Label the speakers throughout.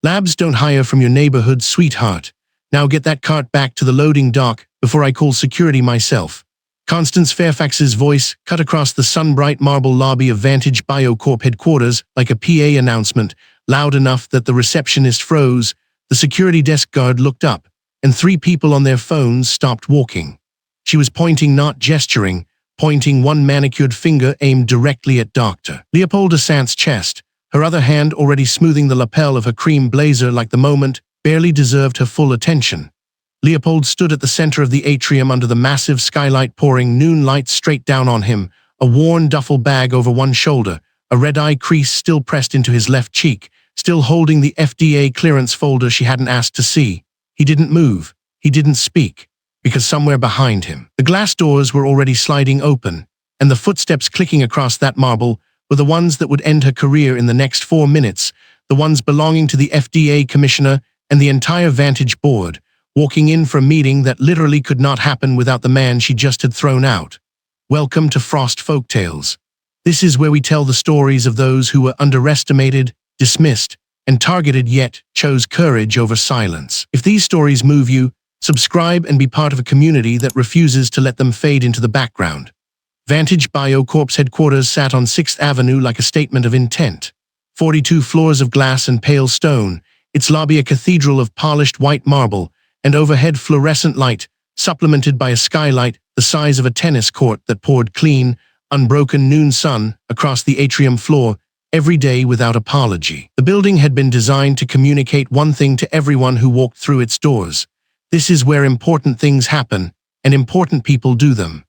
Speaker 1: Labs don't hire from your neighborhood, sweetheart. Now get that cart back to the loading dock before I call security myself. Constance Fairfax's voice cut across the sun-bright marble lobby of Vantage BioCorp headquarters like a PA announcement, loud enough that the receptionist froze. The security desk guard looked up, and 3 people on their phones stopped walking. She was pointing, not gesturing, pointing, one manicured finger aimed directly at Dr. Leopold Asante's chest, her other hand already smoothing the lapel of her cream blazer like the moment barely deserved her full attention. Leopold stood at the center of the atrium under the massive skylight, pouring noon light straight down on him, a worn duffel bag over one shoulder, a red-eye crease still pressed into his left cheek, still holding the FDA clearance folder she hadn't asked to see. He didn't move. He didn't speak. Because somewhere behind him, the glass doors were already sliding open, and the footsteps clicking across that marble were the ones that would end her career in the next 4 minutes, the ones belonging to the FDA commissioner and the entire Vantage board, walking in for a meeting that literally could not happen without the man she just had thrown out. Welcome to Frost Folktales. This is where we tell the stories of those who were underestimated, dismissed, and targeted yet chose courage over silence. If these stories move you, subscribe and be part of a community that refuses to let them fade into the background. Vantage BioCorp's headquarters sat on 6th Avenue like a statement of intent. 42 floors of glass and pale stone, its lobby a cathedral of polished white marble, and overhead fluorescent light, supplemented by a skylight the size of a tennis court that poured clean, unbroken noon sun across the atrium floor every day without apology. The building had been designed to communicate one thing to everyone who walked through its doors. This is where important things happen, and important people do them.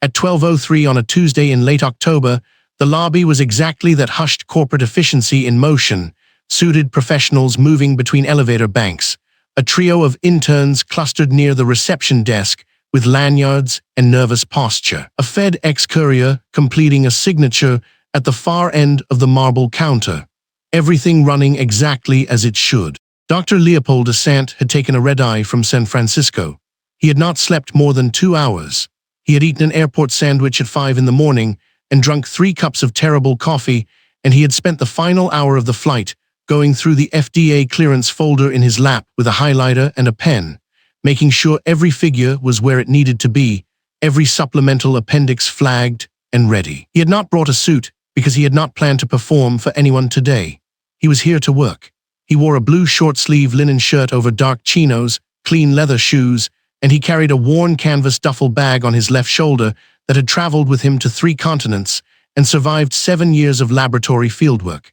Speaker 1: At 12:03 on a Tuesday in late October, the lobby was exactly that: hushed corporate efficiency in motion, suited professionals moving between elevator banks, a trio of interns clustered near the reception desk with lanyards and nervous posture, a FedEx courier completing a signature at the far end of the marble counter, everything running exactly as it should. Dr. Leopold Asante had taken a red-eye from San Francisco. He had not slept more than 2 hours. He had eaten an airport sandwich at 5 in the morning and drunk 3 cups of terrible coffee, and he had spent the final hour of the flight going through the FDA clearance folder in his lap with a highlighter and a pen, making sure every figure was where it needed to be, every supplemental appendix flagged and ready. He had not brought a suit because he had not planned to perform for anyone today. He was here to work. He wore a blue short-sleeve linen shirt over dark chinos, clean leather shoes, and he carried a worn canvas duffel bag on his left shoulder that had traveled with him to 3 continents and survived 7 years of laboratory fieldwork.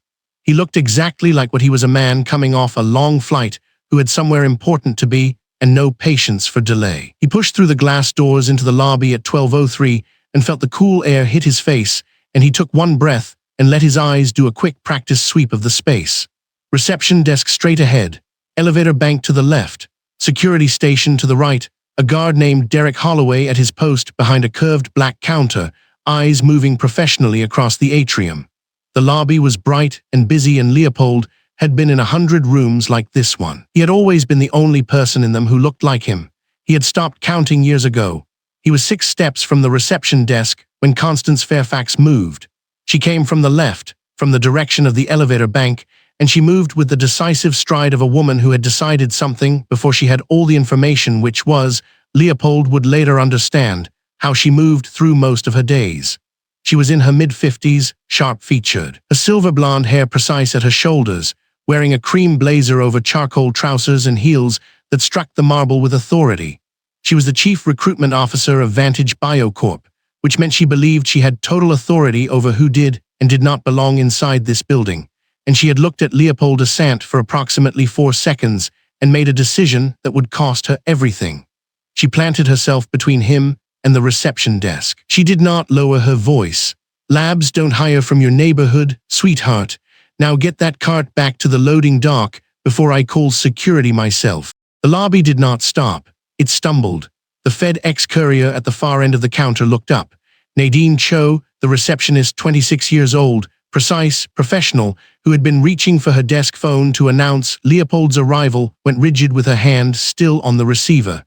Speaker 1: He looked exactly like what he was, a man coming off a long flight who had somewhere important to be and no patience for delay. He pushed through the glass doors into the lobby at 12:03 and felt the cool air hit his face, and he took one breath and let his eyes do a quick practice sweep of the space. Reception desk straight ahead, elevator bank to the left, security station to the right, a guard named Derek Holloway at his post behind a curved black counter, eyes moving professionally across the atrium. The lobby was bright and busy, and Leopold had been in 100 rooms like this one. He had always been the only person in them who looked like him. He had stopped counting years ago. He was 6 steps from the reception desk when Constance Fairfax moved. She came from the left, from the direction of the elevator bank, and she moved with the decisive stride of a woman who had decided something before she had all the information, which was, Leopold would later understand, how she moved through most of her days. She was in her mid-50s, sharp-featured, her silver blonde hair precise at her shoulders, wearing a cream blazer over charcoal trousers and heels that struck the marble with authority. She was the chief recruitment officer of Vantage BioCorp, which meant she believed she had total authority over who did and did not belong inside this building, and she had looked at Leopold Asante for approximately 4 seconds and made a decision that would cost her everything. She planted herself between him and the reception desk. She did not lower her voice. "Labs don't hire from your neighborhood, sweetheart. Now get that cart back to the loading dock before I call security myself." The lobby did not stop. It stumbled. The FedEx courier at the far end of the counter looked up. Nadine Cho, the receptionist, 26 years old, precise, professional, who had been reaching for her desk phone to announce Leopold's arrival, went rigid with her hand still on the receiver.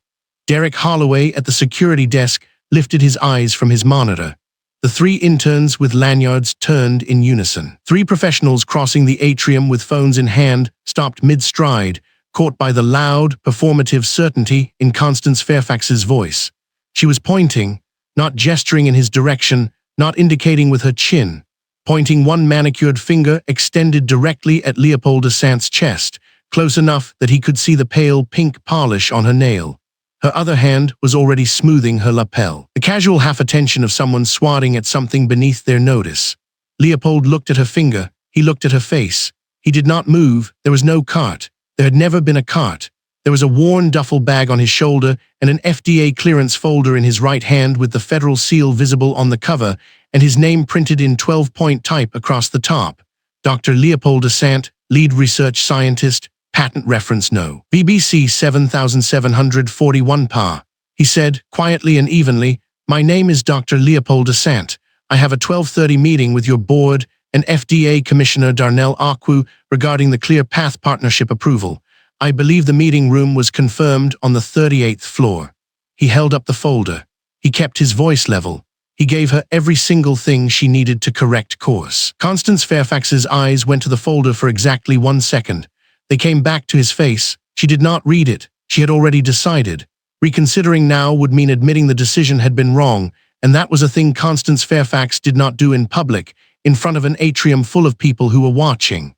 Speaker 1: Derek Holloway at the security desk lifted his eyes from his monitor. The three interns with lanyards turned in unison. Three professionals crossing the atrium with phones in hand stopped mid-stride, caught by the loud, performative certainty in Constance Fairfax's voice. She was pointing, not gesturing in his direction, not indicating with her chin, pointing one manicured finger extended directly at Leopold Asante's chest, close enough that he could see the pale pink polish on her nail. Her other hand was already smoothing her lapel. The casual half-attention of someone swatting at something beneath their notice. Leopold looked at her finger. He looked at her face. He did not move. There was no cart. There had never been a cart. There was a worn duffel bag on his shoulder and an FDA clearance folder in his right hand with the federal seal visible on the cover and his name printed in 12-point type across the top. Dr. Leopold Asante, lead research scientist, patent reference no. BBC 7741 pa. He said, quietly and evenly, "My name is Dr. Leopold Asante. I have a 12:30 meeting with your board and FDA Commissioner Darnell Akwu regarding the Clear Path Partnership approval. I believe the meeting room was confirmed on the 38th floor." He held up the folder. He kept his voice level. He gave her every single thing she needed to correct course. Constance Fairfax's eyes went to the folder for exactly 1 second. They came back to his face. She did not read it. She had already decided. Reconsidering now would mean admitting the decision had been wrong, and that was a thing Constance Fairfax did not do in public, in front of an atrium full of people who were watching.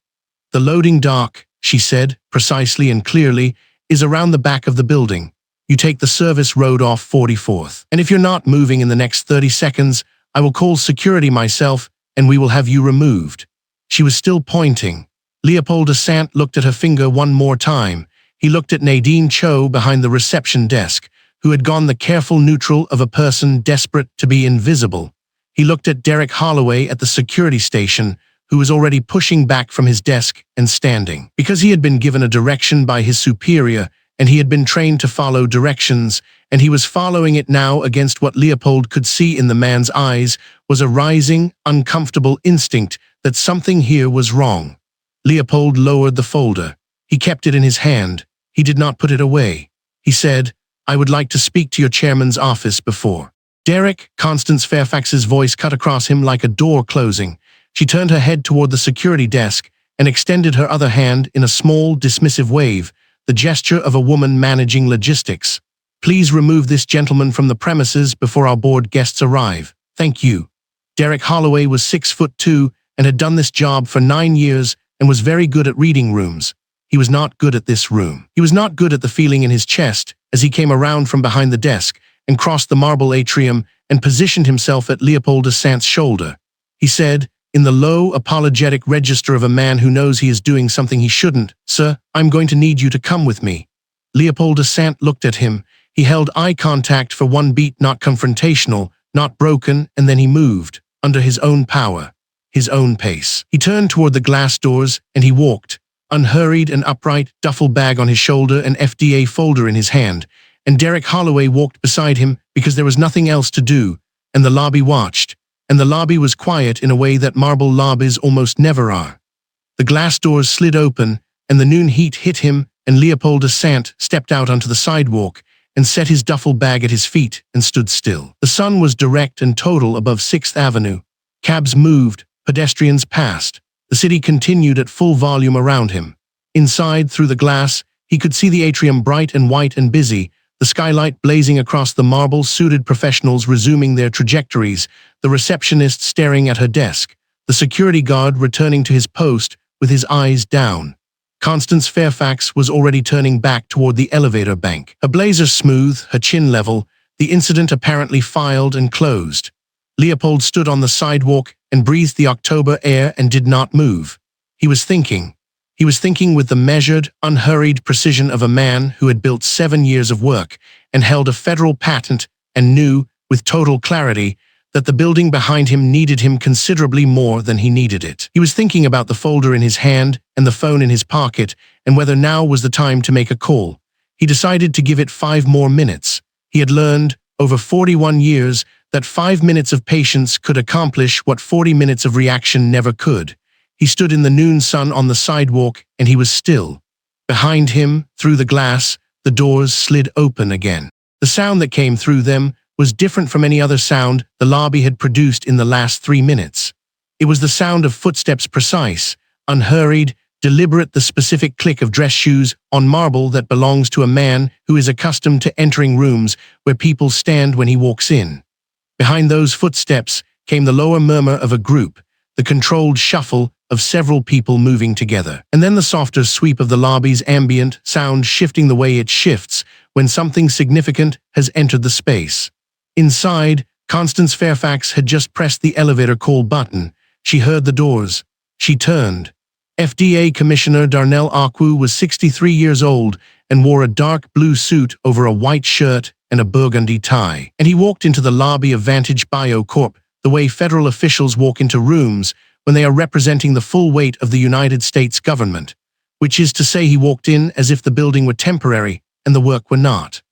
Speaker 1: "The loading dock," she said, precisely and clearly, "is around the back of the building. You take the service road off 44th. And if you're not moving in the next 30 seconds, I will call security myself, and we will have you removed." She was still pointing. Leopold Asante looked at her finger one more time. He looked at Nadine Cho behind the reception desk, who had gone the careful neutral of a person desperate to be invisible. He looked at Derek Holloway at the security station, who was already pushing back from his desk and standing. Because he had been given a direction by his superior, and he had been trained to follow directions, and he was following it now against what Leopold could see in the man's eyes was a rising, uncomfortable instinct that something here was wrong. Leopold lowered the folder. He kept it in his hand. He did not put it away. He said, "I would like to speak to your chairman's office before." "Derek," Constance Fairfax's voice cut across him like a door closing. She turned her head toward the security desk and extended her other hand in a small, dismissive wave, the gesture of a woman managing logistics. "Please remove this gentleman from the premises before our board guests arrive. Thank you." Derek Holloway was 6'2" and had done this job for 9 years and was very good at reading rooms. He was not good at this room. He was not good at the feeling in his chest as he came around from behind the desk and crossed the marble atrium and positioned himself at Leopold Asante's shoulder. He said, in the low, apologetic register of a man who knows he is doing something he shouldn't, "Sir, I'm going to need you to come with me." Leopold Asante looked at him. He held eye contact for one beat, not confrontational, not broken, and then he moved, under his own power, his own pace. He turned toward the glass doors, and he walked, unhurried and upright, duffel bag on his shoulder and FDA folder in his hand, and Derek Holloway walked beside him because there was nothing else to do, and the lobby watched, and the lobby was quiet in a way that marble lobbies almost never are. The glass doors slid open, and the noon heat hit him, and Leopold Asante stepped out onto the sidewalk and set his duffel bag at his feet and stood still. The sun was direct and total above 6th Avenue. Cabs moved, pedestrians passed. The city continued at full volume around him. Inside, through the glass, he could see the atrium bright and white and busy, the skylight blazing across the marble-suited professionals resuming their trajectories, the receptionist staring at her desk, the security guard returning to his post with his eyes down. Constance Fairfax was already turning back toward the elevator bank. Her blazer smooth, her chin level, the incident apparently filed and closed. Leopold stood on the sidewalk and breathed the October air and did not move. He was thinking. He was thinking with the measured, unhurried precision of a man who had built 7 years of work and held a federal patent and knew, with total clarity, that the building behind him needed him considerably more than he needed it. He was thinking about the folder in his hand and the phone in his pocket and whether now was the time to make a call. He decided to give it 5 more minutes. He had learned, over 41 years, that 5 minutes of patience could accomplish what 40 minutes of reaction never could. He stood in the noon sun on the sidewalk, and he was still. Behind him, through the glass, the doors slid open again. The sound that came through them was different from any other sound the lobby had produced in the last 3 minutes. It was the sound of footsteps, precise, unhurried, deliberate, the specific click of dress shoes on marble that belongs to a man who is accustomed to entering rooms where people stand when he walks in. Behind those footsteps came the lower murmur of a group, the controlled shuffle of several people moving together, and then the softer sweep of the lobby's ambient sound, shifting the way it shifts when something significant has entered the space. Inside, Constance Fairfax had just pressed the elevator call button. She heard the doors. She turned. FDA Commissioner Darnell Akwu was 63 years old and wore a dark blue suit over a white shirt and a burgundy tie. And he walked into the lobby of Vantage BioCorp the way federal officials walk into rooms when they are representing the full weight of the United States government, which is to say he walked in as if the building were temporary and the work were not.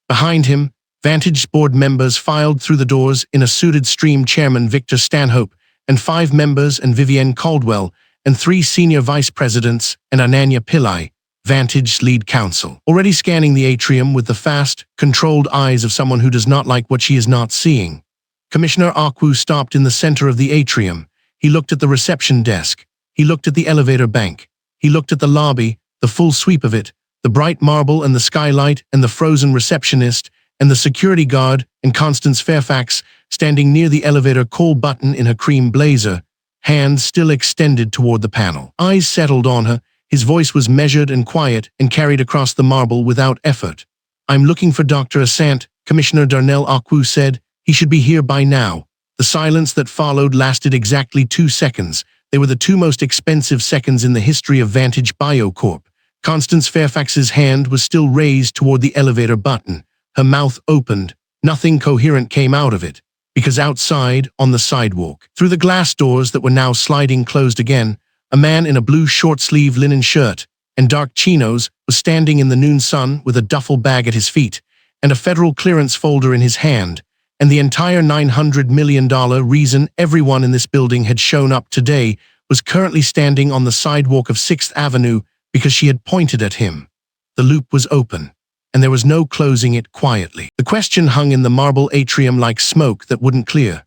Speaker 1: Behind him, Vantage board members filed through the doors in a suited stream: Chairman Victor Stanhope and 5 members, and Vivienne Caldwell, and 3 senior vice presidents, and Ananya Pillai, Vantage's lead counsel, already scanning the atrium with the fast, controlled eyes of someone who does not like what she is not seeing. Commissioner Akwu stopped in the center of the atrium. He looked at the reception desk. He looked at the elevator bank. He looked at the lobby, the full sweep of it, the bright marble and the skylight and the frozen receptionist and the security guard, and Constance Fairfax standing near the elevator call button in her cream blazer, hands still extended toward the panel. Eyes settled on her. His voice was measured and quiet and carried across the marble without effort. "I'm looking for Dr. Asante," Commissioner Darnell Akwu said. "He should be here by now." The silence that followed lasted exactly 2 seconds. They were the 2 most expensive seconds in the history of Vantage BioCorp. Constance Fairfax's hand was still raised toward the elevator button. Her mouth opened. Nothing coherent came out of it, because outside, on the sidewalk, through the glass doors that were now sliding closed again, a man in a blue short-sleeve linen shirt and dark chinos was standing in the noon sun with a duffel bag at his feet and a federal clearance folder in his hand, and the entire $900 million reason everyone in this building had shown up today was currently standing on the sidewalk of 6th Avenue because she had pointed at him. The loop was open, and there was no closing it quietly. The question hung in the marble atrium like smoke that wouldn't clear.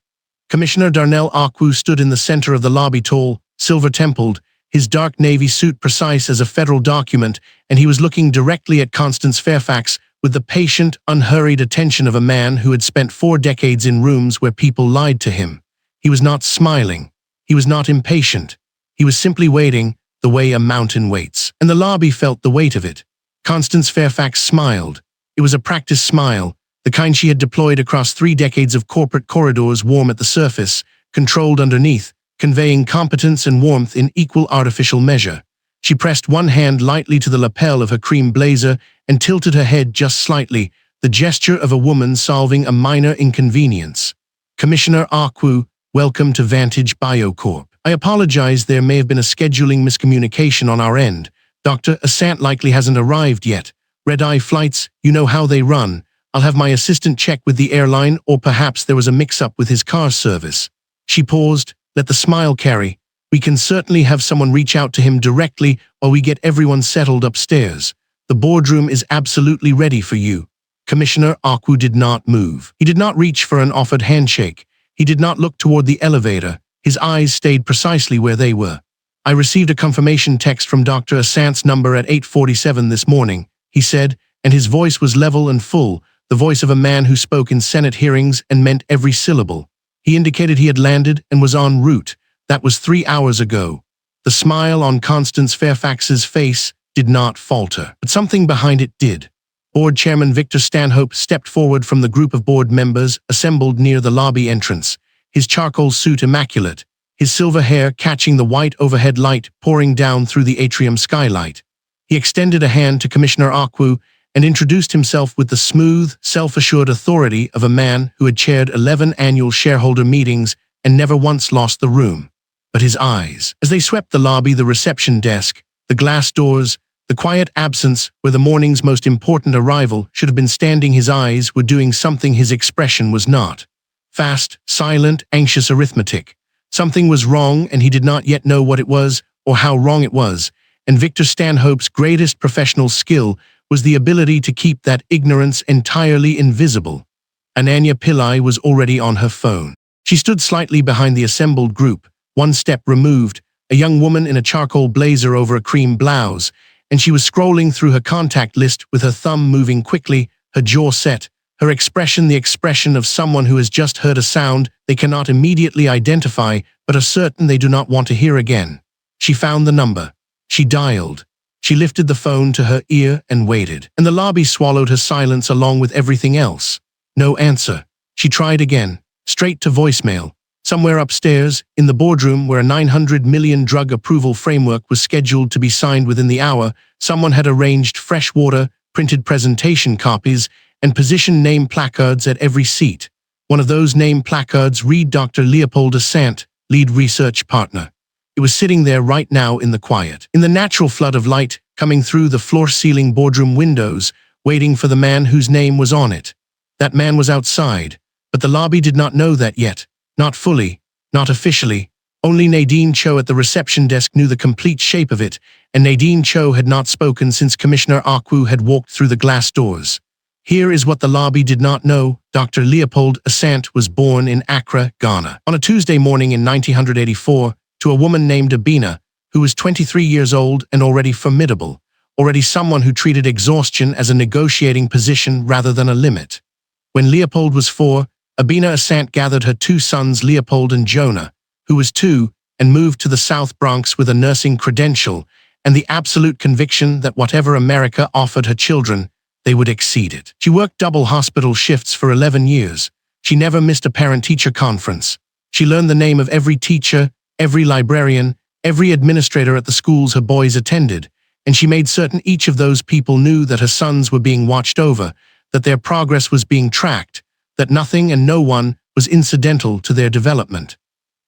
Speaker 1: Commissioner Darnell Akwu stood in the center of the lobby, tall, silver-templed, his dark navy suit precise as a federal document, and he was looking directly at Constance Fairfax with the patient, unhurried attention of a man who had spent 4 decades in rooms where people lied to him. He was not smiling. He was not impatient. He was simply waiting the way a mountain waits, and the lobby felt the weight of it. Constance Fairfax smiled. It was a practiced smile, the kind she had deployed across 3 decades of corporate corridors, warm at the surface, controlled underneath, conveying competence and warmth in equal artificial measure. She pressed one hand lightly to the lapel of her cream blazer and tilted her head just slightly, the gesture of a woman solving a minor inconvenience. "Commissioner Akwu, welcome to Vantage BioCorp. I apologize, there may have been a scheduling miscommunication on our end. Dr. Asante likely hasn't arrived yet. Red-eye flights, you know how they run. I'll have my assistant check with the airline, or perhaps there was a mix-up with his car service." She paused, let the smile carry. "We can certainly have someone reach out to him directly while we get everyone settled upstairs. The boardroom is absolutely ready for you." Commissioner Akwu did not move. He did not reach for an offered handshake. He did not look toward the elevator. His eyes stayed precisely where they were. "I received a confirmation text from Dr. Asante's number at 8:47 this morning," he said, and his voice was level and full, the voice of a man who spoke in Senate hearings and meant every syllable. He indicated he had landed and was en route. That was 3 hours ago. The smile on Constance Fairfax's face did not falter, but something behind it did. Board Chairman Victor Stanhope stepped forward from the group of board members assembled near the lobby entrance, his charcoal suit immaculate, his silver hair catching the white overhead light pouring down through the atrium skylight. He extended a hand to Commissioner Akwu and introduced himself with the smooth, self-assured authority of a man who had chaired 11 annual shareholder meetings and never once lost the room. But his eyes, as they swept the lobby, the reception desk, the glass doors, the quiet absence where the morning's most important arrival should have been standing, his eyes were doing something his expression was not. Fast, silent, anxious arithmetic. Something was wrong, and he did not yet know what it was or how wrong it was, and Victor Stanhope's greatest professional skill was the ability to keep that ignorance entirely invisible. Ananya Pillai was already on her phone. She stood slightly behind the assembled group, one step removed, a young woman in a charcoal blazer over a cream blouse, and she was scrolling through her contact list with her thumb moving quickly, her jaw set, her expression the expression of someone who has just heard a sound they cannot immediately identify but are certain they do not want to hear again. She found the number. She dialed. She lifted the phone to her ear and waited, and the lobby swallowed her silence along with everything else. No answer. She tried again, straight to voicemail. Somewhere upstairs, in the boardroom where a 900 million drug approval framework was scheduled to be signed within the hour, someone had arranged fresh water, printed presentation copies, and positioned name placards at every seat. One of those name placards read Dr. Leopold Asante, lead research partner. It was sitting there right now in the quiet, in the natural flood of light coming through the floor-ceiling boardroom windows, waiting for the man whose name was on it. That man was outside, but the lobby did not know that yet. Not fully, not officially. Only Nadine Cho at the reception desk knew the complete shape of it, and Nadine Cho had not spoken since Commissioner Akwu had walked through the glass doors. Here is what the lobby did not know. Dr. Leopold Asante was born in Accra, Ghana, on a Tuesday morning in 1984, to a woman named Abina, who was 23 years old and already formidable, already someone who treated exhaustion as a negotiating position rather than a limit. When Leopold was 4, Abina Asante gathered her 2 sons Leopold and Jonah, who was 2, and moved to the South Bronx with a nursing credential and the absolute conviction that whatever America offered her children, they would exceed it. She worked double hospital shifts for 11 years. She never missed a parent-teacher conference. She learned the name of every teacher, every librarian, every administrator at the schools her boys attended, and she made certain each of those people knew that her sons were being watched over, that their progress was being tracked, that nothing and no one was incidental to their development.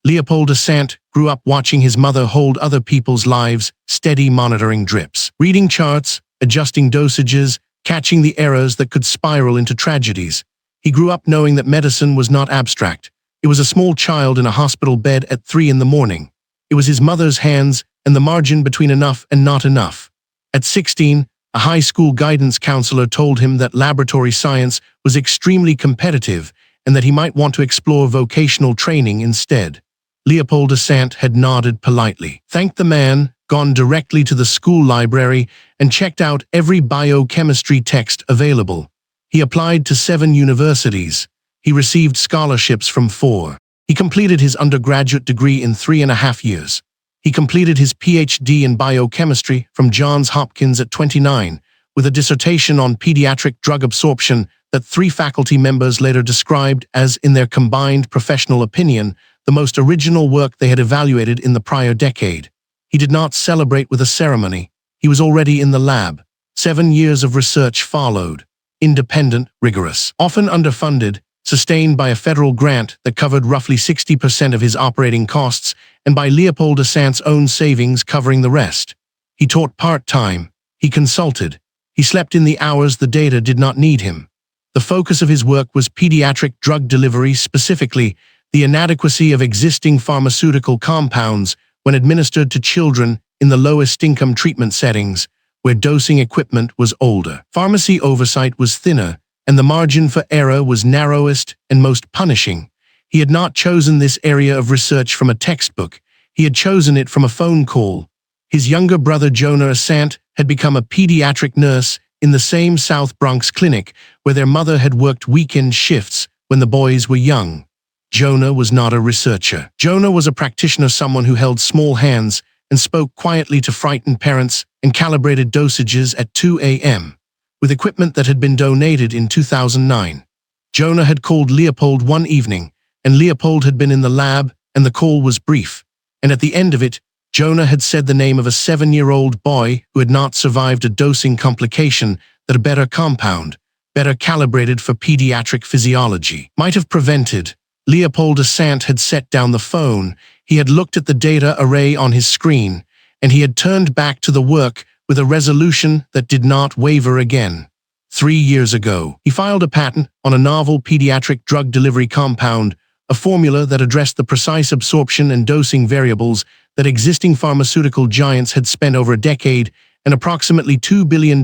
Speaker 1: Leopold Asante grew up watching his mother hold other people's lives, steady monitoring drips, reading charts, adjusting dosages, catching the errors that could spiral into tragedies. He grew up knowing that medicine was not abstract. It was a small child in a hospital bed at 3 in the morning. It was his mother's hands and the margin between enough and not enough. At 16, a high school guidance counselor told him that laboratory science was extremely competitive and that he might want to explore vocational training instead. Leopold Asante had nodded politely, thanked the man, gone directly to the school library, and checked out every biochemistry text available. He applied to 7 universities. He received scholarships from 4. He completed his undergraduate degree in 3.5 years. He completed his PhD in biochemistry from Johns Hopkins at 29, with a dissertation on pediatric drug absorption that 3 faculty members later described as, in their combined professional opinion, the most original work they had evaluated in the prior decade. He did not celebrate with a ceremony. He was already in the lab. 7 years of research followed. Independent, rigorous, often underfunded, sustained by a federal grant that covered roughly 60% of his operating costs and by Leopold Asante's own savings covering the rest. He taught part-time. He consulted. He slept in the hours the data did not need him. The focus of his work was pediatric drug delivery, specifically the inadequacy of existing pharmaceutical compounds when administered to children in the lowest income treatment settings, where dosing equipment was older. Pharmacy oversight was thinner, and the margin for error was narrowest and most punishing. He had not chosen this area of research from a textbook. He had chosen it from a phone call. His younger brother Jonah Asante had become a pediatric nurse in the same South Bronx clinic where their mother had worked weekend shifts when the boys were young. Jonah was not a researcher. Jonah was a practitioner, someone who held small hands and spoke quietly to frightened parents and calibrated dosages at 2 a.m. with equipment that had been donated in 2009. Jonah had called Leopold one evening, and Leopold had been in the lab, and the call was brief. And at the end of it, Jonah had said the name of a 7-year-old boy who had not survived a dosing complication that a better compound, better calibrated for pediatric physiology, might have prevented. Leopold Asante had set down the phone. He had looked at the data array on his screen, and he had turned back to the work with a resolution that did not waver again. 3 years ago, he filed a patent on a novel pediatric drug delivery compound, a formula that addressed the precise absorption and dosing variables that existing pharmaceutical giants had spent over a decade and approximately $2 billion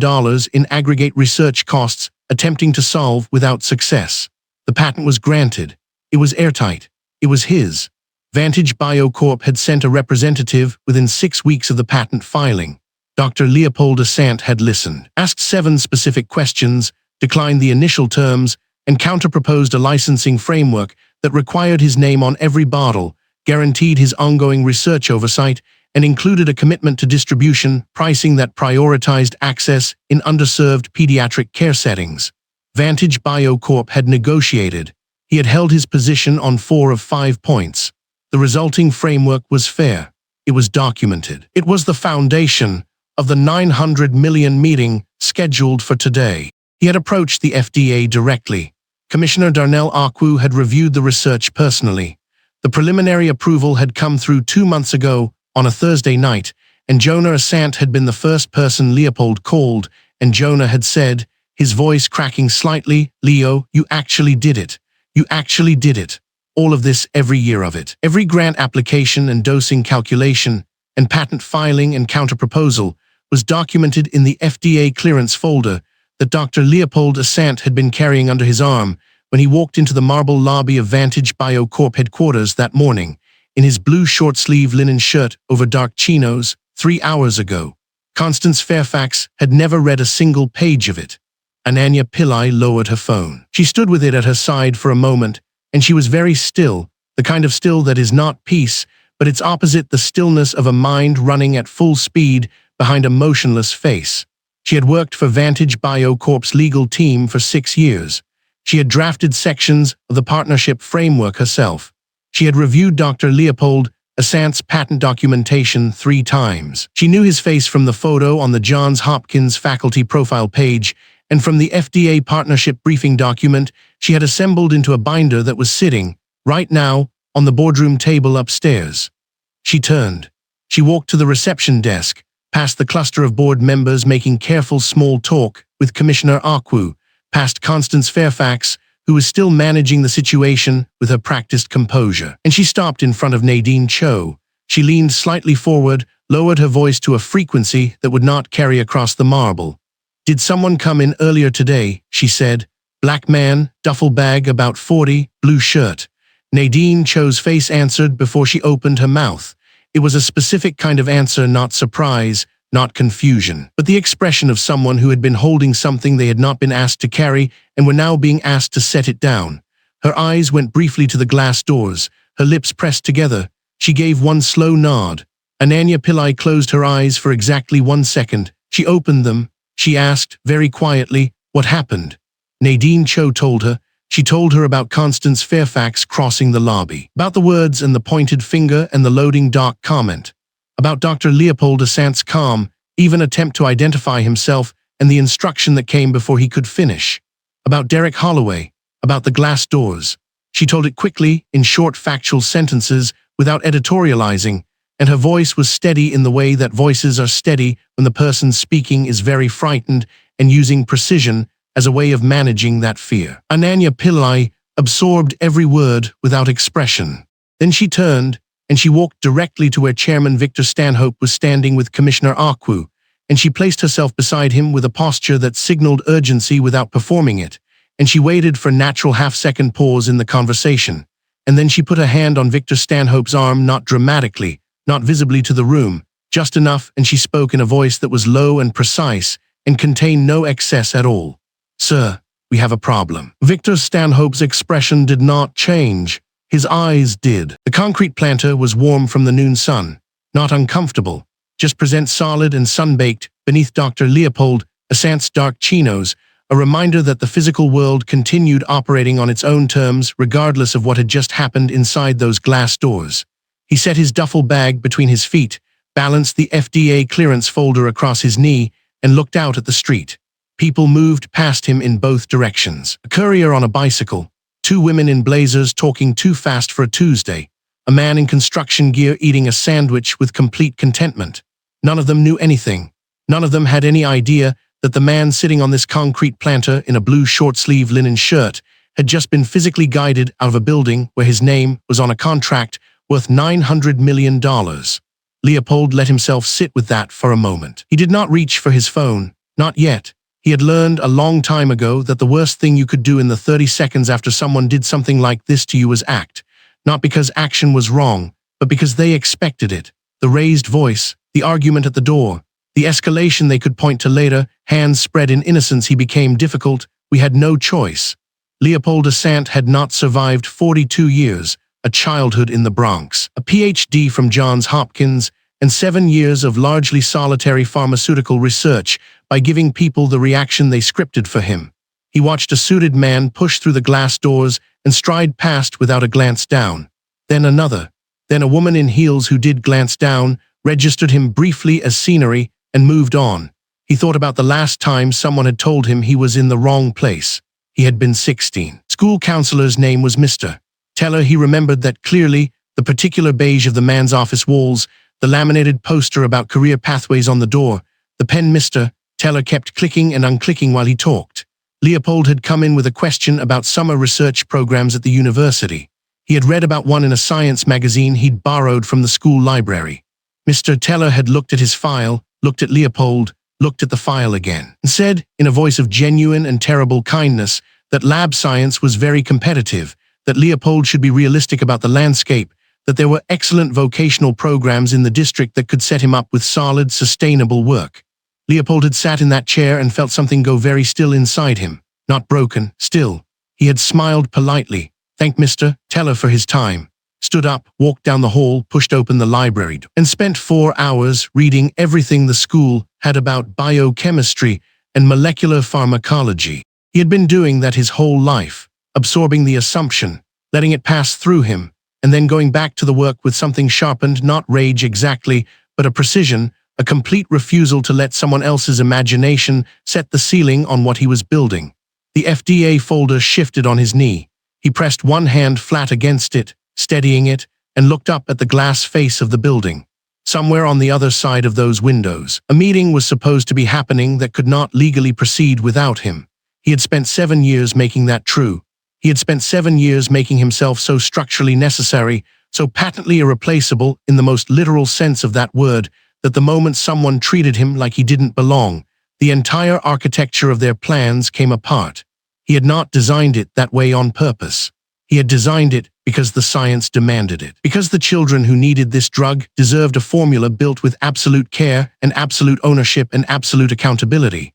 Speaker 1: in aggregate research costs attempting to solve without success. The patent was granted. It was airtight. It was his. Vantage BioCorp had sent a representative within 6 weeks of the patent filing. Dr. Leopold Asante had listened, asked 7 specific questions, declined the initial terms, and counterproposed a licensing framework that required his name on every bottle, guaranteed his ongoing research oversight, and included a commitment to distribution pricing that prioritized access in underserved pediatric care settings. Vantage BioCorp had negotiated. He had held his position on 4 of 5 points. The resulting framework was fair. It was documented. It was the foundation of the 900 million meeting scheduled for today. He had approached the FDA directly. Commissioner Darnell Akwu had reviewed the research personally. The preliminary approval had come through 2 months ago on a Thursday night, and Jonah Asante had been the first person Leopold called, and Jonah had said, his voice cracking slightly, "Leo, you actually did it. You actually did it. All of this, every year of it. Every grant application and dosing calculation, and patent filing and counterproposal was documented in the FDA clearance folder that Dr. Leopold Asante had been carrying under his arm when he walked into the marble lobby of Vantage BioCorp headquarters that morning, in his blue short-sleeve linen shirt over dark chinos, 3 hours ago. Constance Fairfax had never read a single page of it. Ananya Pillai lowered her phone. She stood with it at her side for a moment, and she was very still, the kind of still that is not peace, but its opposite, the stillness of a mind running at full speed behind a motionless face. She had worked for Vantage BioCorp's legal team for 6 years. She had drafted sections of the partnership framework herself. She had reviewed Dr. Leopold Asante's patent documentation 3 times. She knew his face from the photo on the Johns Hopkins faculty profile page, and from the FDA partnership briefing document she had assembled into a binder that was sitting, right now, on the boardroom table upstairs. She turned. She walked to the reception desk, past the cluster of board members making careful small talk with Commissioner Akwu, past Constance Fairfax, who was still managing the situation with her practiced composure. And she stopped in front of Nadine Cho. She leaned slightly forward, lowered her voice to a frequency that would not carry across the marble. "Did someone come in earlier today?" she said. "Black man, duffel bag, about 40, blue shirt." Nadine Cho's face answered before she opened her mouth. It was a specific kind of answer, not surprise, not confusion, but the expression of someone who had been holding something they had not been asked to carry and were now being asked to set it down. Her eyes went briefly to the glass doors, her lips pressed together. She gave one slow nod. Ananya Pillai closed her eyes for exactly 1 second. She opened them. She asked, very quietly, "What happened?" Nadine Cho told her. She told her about Constance Fairfax crossing the lobby, about the words and the pointed finger and the loading dock comment, about Dr. Leopold Asante's calm, even attempt to identify himself and the instruction that came before he could finish, about Derek Holloway, about the glass doors. She told it quickly, in short factual sentences, without editorializing, and her voice was steady in the way that voices are steady when the person speaking is very frightened and using precision as a way of managing that fear. Ananya Pillai absorbed every word without expression. Then she turned, and she walked directly to where Chairman Victor Stanhope was standing with Commissioner Akwu, and she placed herself beside him with a posture that signaled urgency without performing it, and she waited for a natural half-second pause in the conversation, and then she put a hand on Victor Stanhope's arm, not dramatically, not visibly to the room, just enough, and she spoke in a voice that was low and precise and contained no excess at all. "Sir, we have a problem." Victor Stanhope's expression did not change. His eyes did. The concrete planter was warm from the noon sun, not uncomfortable, just present solid and sun-baked beneath Dr. Leopold Asante's dark chinos, a reminder that the physical world continued operating on its own terms regardless of what had just happened inside those glass doors. He set his duffel bag between his feet, balanced the FDA clearance folder across his knee, and looked out at the street. People moved past him in both directions. A courier on a bicycle, 2 women in blazers talking too fast for a Tuesday, a man in construction gear eating a sandwich with complete contentment. None of them knew anything. None of them had any idea that the man sitting on this concrete planter in a blue short-sleeve linen shirt had just been physically guided out of a building where his name was on a contract worth $900 million. Leopold let himself sit with that for a moment. He did not reach for his phone, not yet. He had learned a long time ago that the worst thing you could do in the 30 seconds after someone did something like this to you was act, not because action was wrong, but because they expected it. The raised voice, the argument at the door, the escalation they could point to later, hands spread in innocence. He became difficult. We had no choice. Leopold Asante had not survived 42 years, a childhood in the Bronx, a PhD from Johns Hopkins, and 7 years of largely solitary pharmaceutical research by giving people the reaction they scripted for him. He watched a suited man push through the glass doors and stride past without a glance down. Then another. Then a woman in heels who did glance down, registered him briefly as scenery, and moved on. He thought about the last time someone had told him he was in the wrong place. He had been 16. School counselor's name was Mr. Teller. He remembered that clearly, the particular beige of the man's office walls, the laminated poster about career pathways on the door, the pen Mr. Teller kept clicking and unclicking while he talked. Leopold had come in with a question about summer research programs at the university. He had read about one in a science magazine he'd borrowed from the school library. Mr. Teller had looked at his file, looked at Leopold, looked at the file again, and said, in a voice of genuine and terrible kindness, that lab science was very competitive, that Leopold should be realistic about the landscape, that there were excellent vocational programs in the district that could set him up with solid, sustainable work. Leopold had sat in that chair and felt something go very still inside him. Not broken, still. He had smiled politely, thanked Mr. Teller for his time, stood up, walked down the hall, pushed open the library door, and spent 4 hours reading everything the school had about biochemistry and molecular pharmacology. He had been doing that his whole life, absorbing the assumption, letting it pass through him, and then going back to the work with something sharpened, not rage exactly, but a precision, a complete refusal to let someone else's imagination set the ceiling on what he was building. The FDA folder shifted on his knee. He pressed one hand flat against it, steadying it, and looked up at the glass face of the building. Somewhere on the other side of those windows, a meeting was supposed to be happening that could not legally proceed without him. He had spent 7 years making that true. He had spent 7 years making himself so structurally necessary, so patently irreplaceable in the most literal sense of that word, that the moment someone treated him like he didn't belong, the entire architecture of their plans came apart. He had not designed it that way on purpose. He had designed it because the science demanded it. Because the children who needed this drug deserved a formula built with absolute care and absolute ownership and absolute accountability.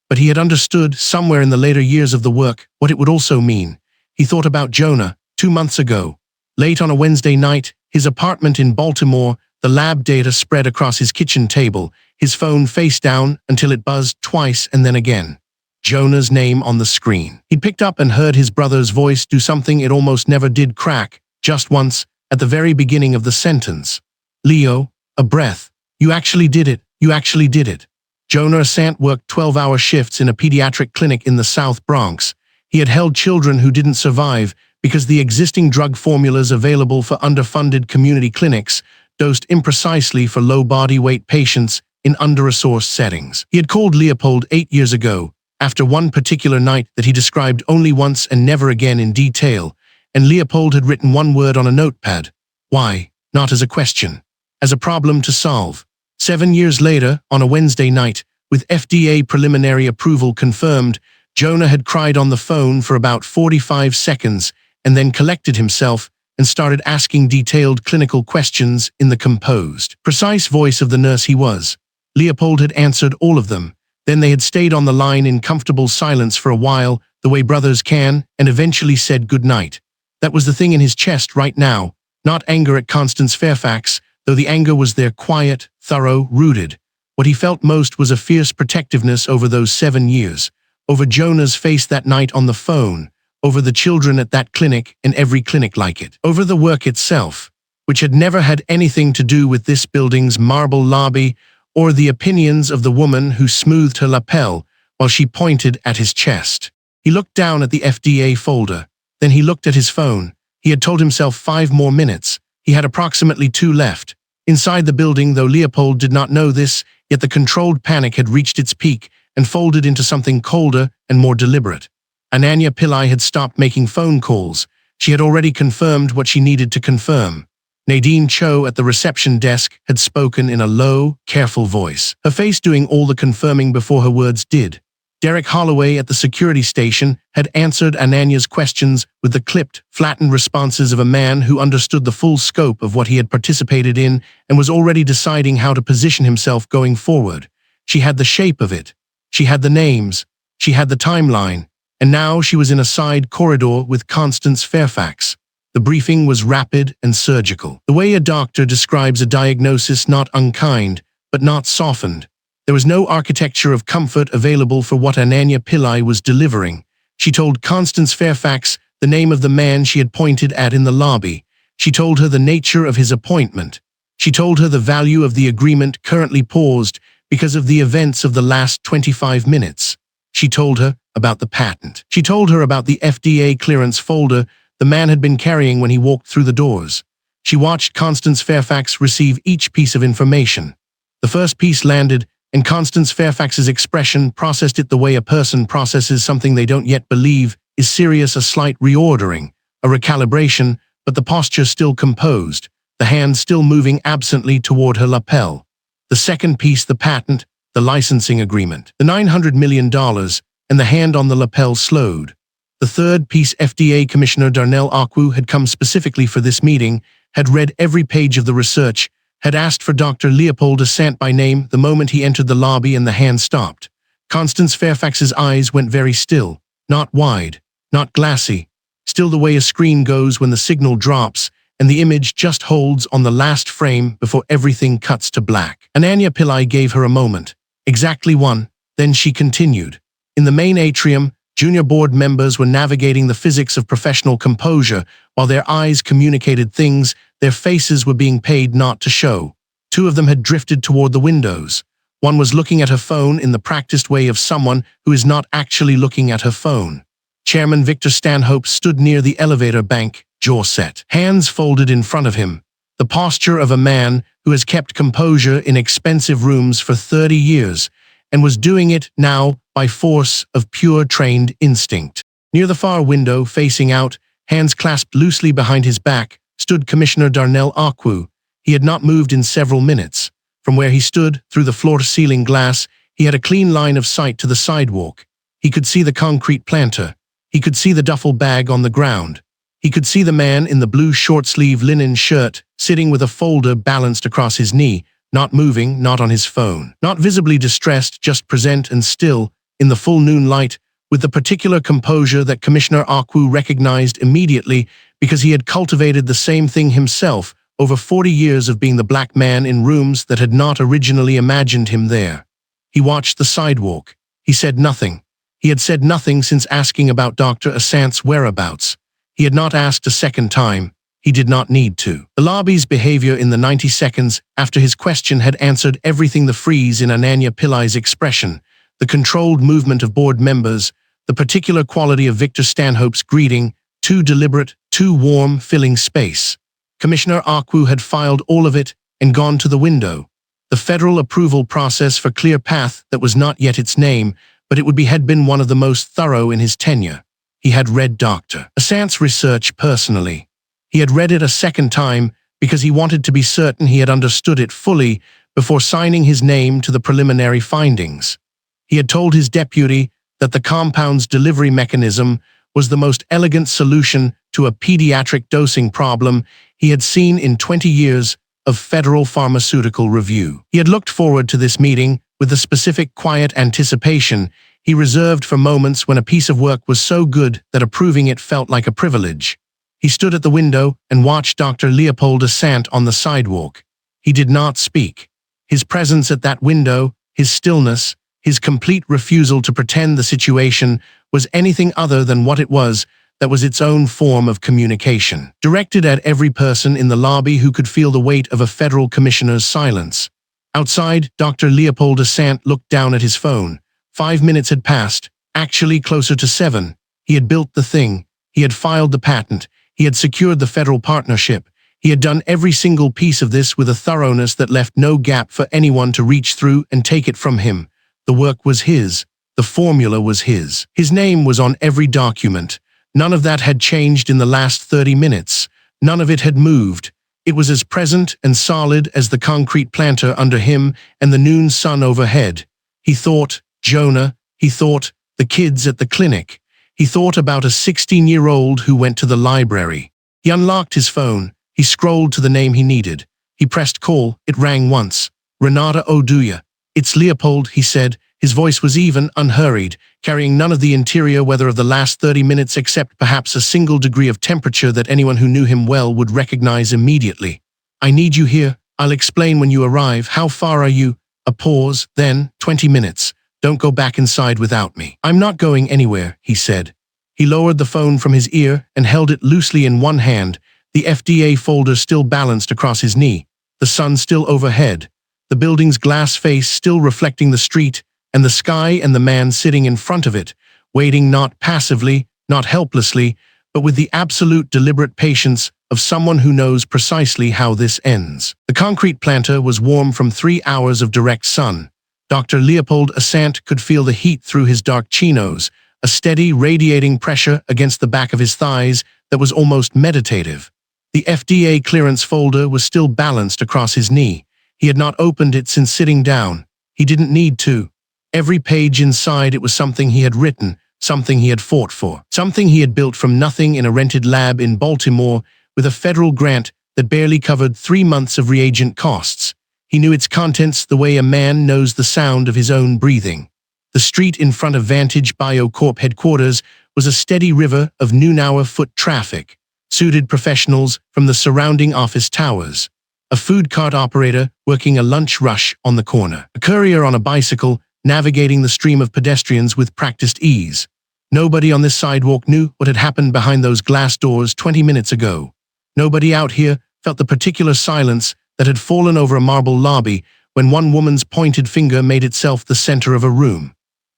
Speaker 1: But he had understood, somewhere in the later years of the work, what it would also mean. He thought about Jonah, 2 months ago. Late on a Wednesday night, his apartment in Baltimore, the lab data spread across his kitchen table, his phone face down until it buzzed twice and then again. Jonah's name on the screen. He'd picked up and heard his brother's voice do something it almost never did crack, just once, at the very beginning of the sentence. Leo, a breath. You actually did it. You actually did it. Jonah Asante worked 12-hour shifts in a pediatric clinic in the South Bronx. He had held children who didn't survive because the existing drug formulas available for underfunded community clinics dosed imprecisely for low body weight patients in under-resourced settings. He had called Leopold 8 years ago, after one particular night that he described only once and never again in detail, and Leopold had written one word on a notepad. Why? Not as a question. As a problem to solve. 7 years later, on a Wednesday night, with FDA preliminary approval confirmed, Jonah had cried on the phone for about 45 seconds and then collected himself and started asking detailed clinical questions in the composed, precise voice of the nurse he was. Leopold had answered all of them. Then they had stayed on the line in comfortable silence for a while, the way brothers can, and eventually said goodnight. That was the thing in his chest right now, not anger at Constance Fairfax, though the anger was there, quiet, thorough, rooted. What he felt most was a fierce protectiveness over those 7 years, over Jonah's face that night on the phone, over the children at that clinic and every clinic like it, over the work itself, which had never had anything to do with this building's marble lobby or the opinions of the woman who smoothed her lapel while she pointed at his chest. He looked down at the FDA folder. Then he looked at his phone. He had told himself 5 more minutes. He had approximately 2 left. Inside the building, though Leopold did not know this, yet the controlled panic had reached its peak and folded into something colder and more deliberate. Ananya Pillai had stopped making phone calls. She had already confirmed what she needed to confirm. Nadine Cho at the reception desk had spoken in a low, careful voice, her face doing all the confirming before her words did. Derek Holloway at the security station had answered Ananya's questions with the clipped, flattened responses of a man who understood the full scope of what he had participated in and was already deciding how to position himself going forward. She had the shape of it. She had the names. She had the timeline. And now she was in a side corridor with Constance Fairfax. The briefing was rapid and surgical. The way a doctor describes a diagnosis, not unkind, but not softened. There was no architecture of comfort available for what Ananya Pillai was delivering. She told Constance Fairfax the name of the man she had pointed at in the lobby. She told her the nature of his appointment. She told her the value of the agreement currently paused because of the events of the last 25 minutes. She told her about the patent. She told her about the FDA clearance folder the man had been carrying when he walked through the doors. She watched Constance Fairfax receive each piece of information. The first piece landed, and Constance Fairfax's expression processed it the way a person processes something they don't yet believe is serious, a slight reordering, a recalibration, but the posture still composed, the hand still moving absently toward her lapel. The second piece, the patent, the licensing agreement, the $900 million, and the hand on the lapel slowed. The third piece, FDA Commissioner Darnell Akwu had come specifically for this meeting, had read every page of the research, had asked for Dr. Leopold Asante by name the moment he entered the lobby, and the hand stopped. Constance Fairfax's eyes went very still, not wide, not glassy, still the way a screen goes when the signal drops and the image just holds on the last frame before everything cuts to black. Ananya Pillai gave her a moment, exactly one, then she continued. In the main atrium, junior board members were navigating the physics of professional composure. While their eyes communicated things, their faces were being paid not to show. Two of them had drifted toward the windows. One was looking at her phone in the practiced way of someone who is not actually looking at her phone. Chairman Victor Stanhope stood near the elevator bank, jaw set, hands folded in front of him, the posture of a man who has kept composure in expensive rooms for 30 years and was doing it now by force of pure trained instinct. Near the far window, facing out, hands clasped loosely behind his back, stood Commissioner Darnell Akwu. He had not moved in several minutes. From where he stood, through the floor-to-ceiling glass, he had a clean line of sight to the sidewalk. He could see the concrete planter. He could see the duffel bag on the ground. He could see the man in the blue short-sleeve linen shirt, sitting with a folder balanced across his knee, not moving, not on his phone, not visibly distressed, just present and still, in the full noon light, with the particular composure that Commissioner Akwu recognized immediately because he had cultivated the same thing himself over 40 years of being the black man in rooms that had not originally imagined him there. He watched the sidewalk. He said nothing. He had said nothing since asking about Dr. Asante's whereabouts. He had not asked a second time. He did not need to. The lobby's behavior in the 90 seconds after his question had answered everything: the freeze in Ananya Pillai's expression, the controlled movement of board members, the particular quality of Victor Stanhope's greeting, too deliberate, too warm, filling space. Commissioner Akwu had filed all of it and gone to the window. The federal approval process for Clear Path, that was not yet its name, but it had been one of the most thorough in his tenure. He had read Dr. Asante's research personally. He had read it a second time because he wanted to be certain he had understood it fully before signing his name to the preliminary findings. He had told his deputy that the compound's delivery mechanism was the most elegant solution to a pediatric dosing problem he had seen in 20 years of federal pharmaceutical review. He had looked forward to this meeting with the specific quiet anticipation he reserved for moments when a piece of work was so good that approving it felt like a privilege. He stood at the window and watched Dr. Leopold Asante on the sidewalk. He did not speak. His presence at that window, his stillness, his complete refusal to pretend the situation was anything other than what it was, that was its own form of communication, directed at every person in the lobby who could feel the weight of a federal commissioner's silence. Outside, Dr. Leopold Asante looked down at his phone. 5 minutes had passed, actually closer to 7. He had built the thing. He had filed the patent. He had secured the federal partnership. He had done every single piece of this with a thoroughness that left no gap for anyone to reach through and take it from him. The work was his. The formula was his. His name was on every document. None of that had changed in the last 30 minutes. None of it had moved. It was as present and solid as the concrete planter under him and the noon sun overhead. He thought, Jonah, He thought, the kids at the clinic. He thought about a 16-year-old who went to the library. He unlocked his phone. He scrolled to the name he needed. He pressed call. It rang once. Renata Oduya. It's Leopold, he said. His voice was even, unhurried, carrying none of the interior weather of the last 30 minutes except perhaps a single degree of temperature that anyone who knew him well would recognize immediately. I need you here. I'll explain when you arrive. How far are you? A pause, then, 20 minutes. Don't go back inside without me. I'm not going anywhere, he said. He lowered the phone from his ear and held it loosely in one hand, the FDA folder still balanced across his knee, the sun still overhead, the building's glass face still reflecting the street, and the sky and the man sitting in front of it, waiting not passively, not helplessly, but with the absolute deliberate patience of someone who knows precisely how this ends. The concrete planter was warm from 3 hours of direct sun. Dr. Leopold Asante could feel the heat through his dark chinos, a steady, radiating pressure against the back of his thighs that was almost meditative. The FDA clearance folder was still balanced across his knee. He had not opened it since sitting down. He didn't need to. Every page inside it was something he had written, something he had fought for, something he had built from nothing in a rented lab in Baltimore with a federal grant that barely covered 3 months of reagent costs. He knew its contents the way a man knows the sound of his own breathing. The street in front of Vantage BioCorp headquarters was a steady river of noon-hour foot traffic, suited professionals from the surrounding office towers, a food cart operator working a lunch rush on the corner, a courier on a bicycle navigating the stream of pedestrians with practiced ease. Nobody on this sidewalk knew what had happened behind those glass doors 20 minutes ago. Nobody out here felt the particular silence that had fallen over a marble lobby when one woman's pointed finger made itself the center of a room.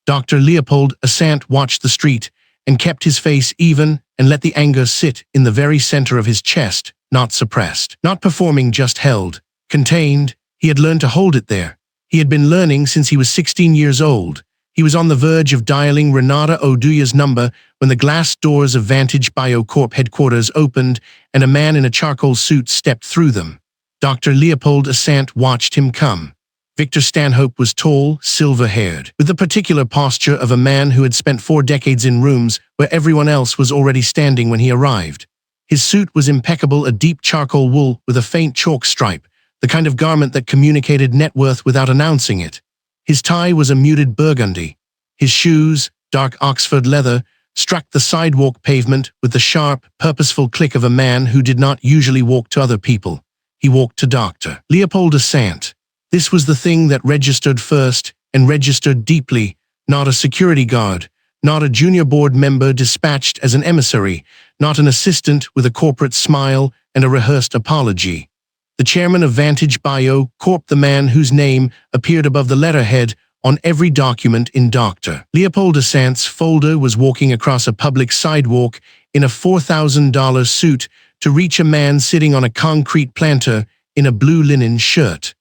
Speaker 1: Dr. Leopold Asante watched the street and kept his face even and let the anger sit in the very center of his chest, not suppressed, not performing, just held, contained. He had learned to hold it there. He had been learning since he was 16 years old. He was on the verge of dialing Renata Oduya's number when the glass doors of Vantage BioCorp headquarters opened and a man in a charcoal suit stepped through them. Dr. Leopold Asante watched him come. Victor Stanhope was tall, silver-haired, with the particular posture of a man who had spent 4 decades in rooms where everyone else was already standing when he arrived. His suit was impeccable, a deep charcoal wool with a faint chalk stripe, the kind of garment that communicated net worth without announcing it. His tie was a muted burgundy. His shoes, dark Oxford leather, struck the sidewalk pavement with the sharp, purposeful click of a man who did not usually walk to other people. He walked to Dr. Leopold Asante. This was the thing that registered first and registered deeply, not a security guard, not a junior board member dispatched as an emissary, not an assistant with a corporate smile and a rehearsed apology. The chairman of Vantage BioCorp, the man whose name appeared above the letterhead on every document in Dr. Leopold Asante's folder, was walking across a public sidewalk in a $4,000 suit to reach a man sitting on a concrete planter in a blue linen shirt.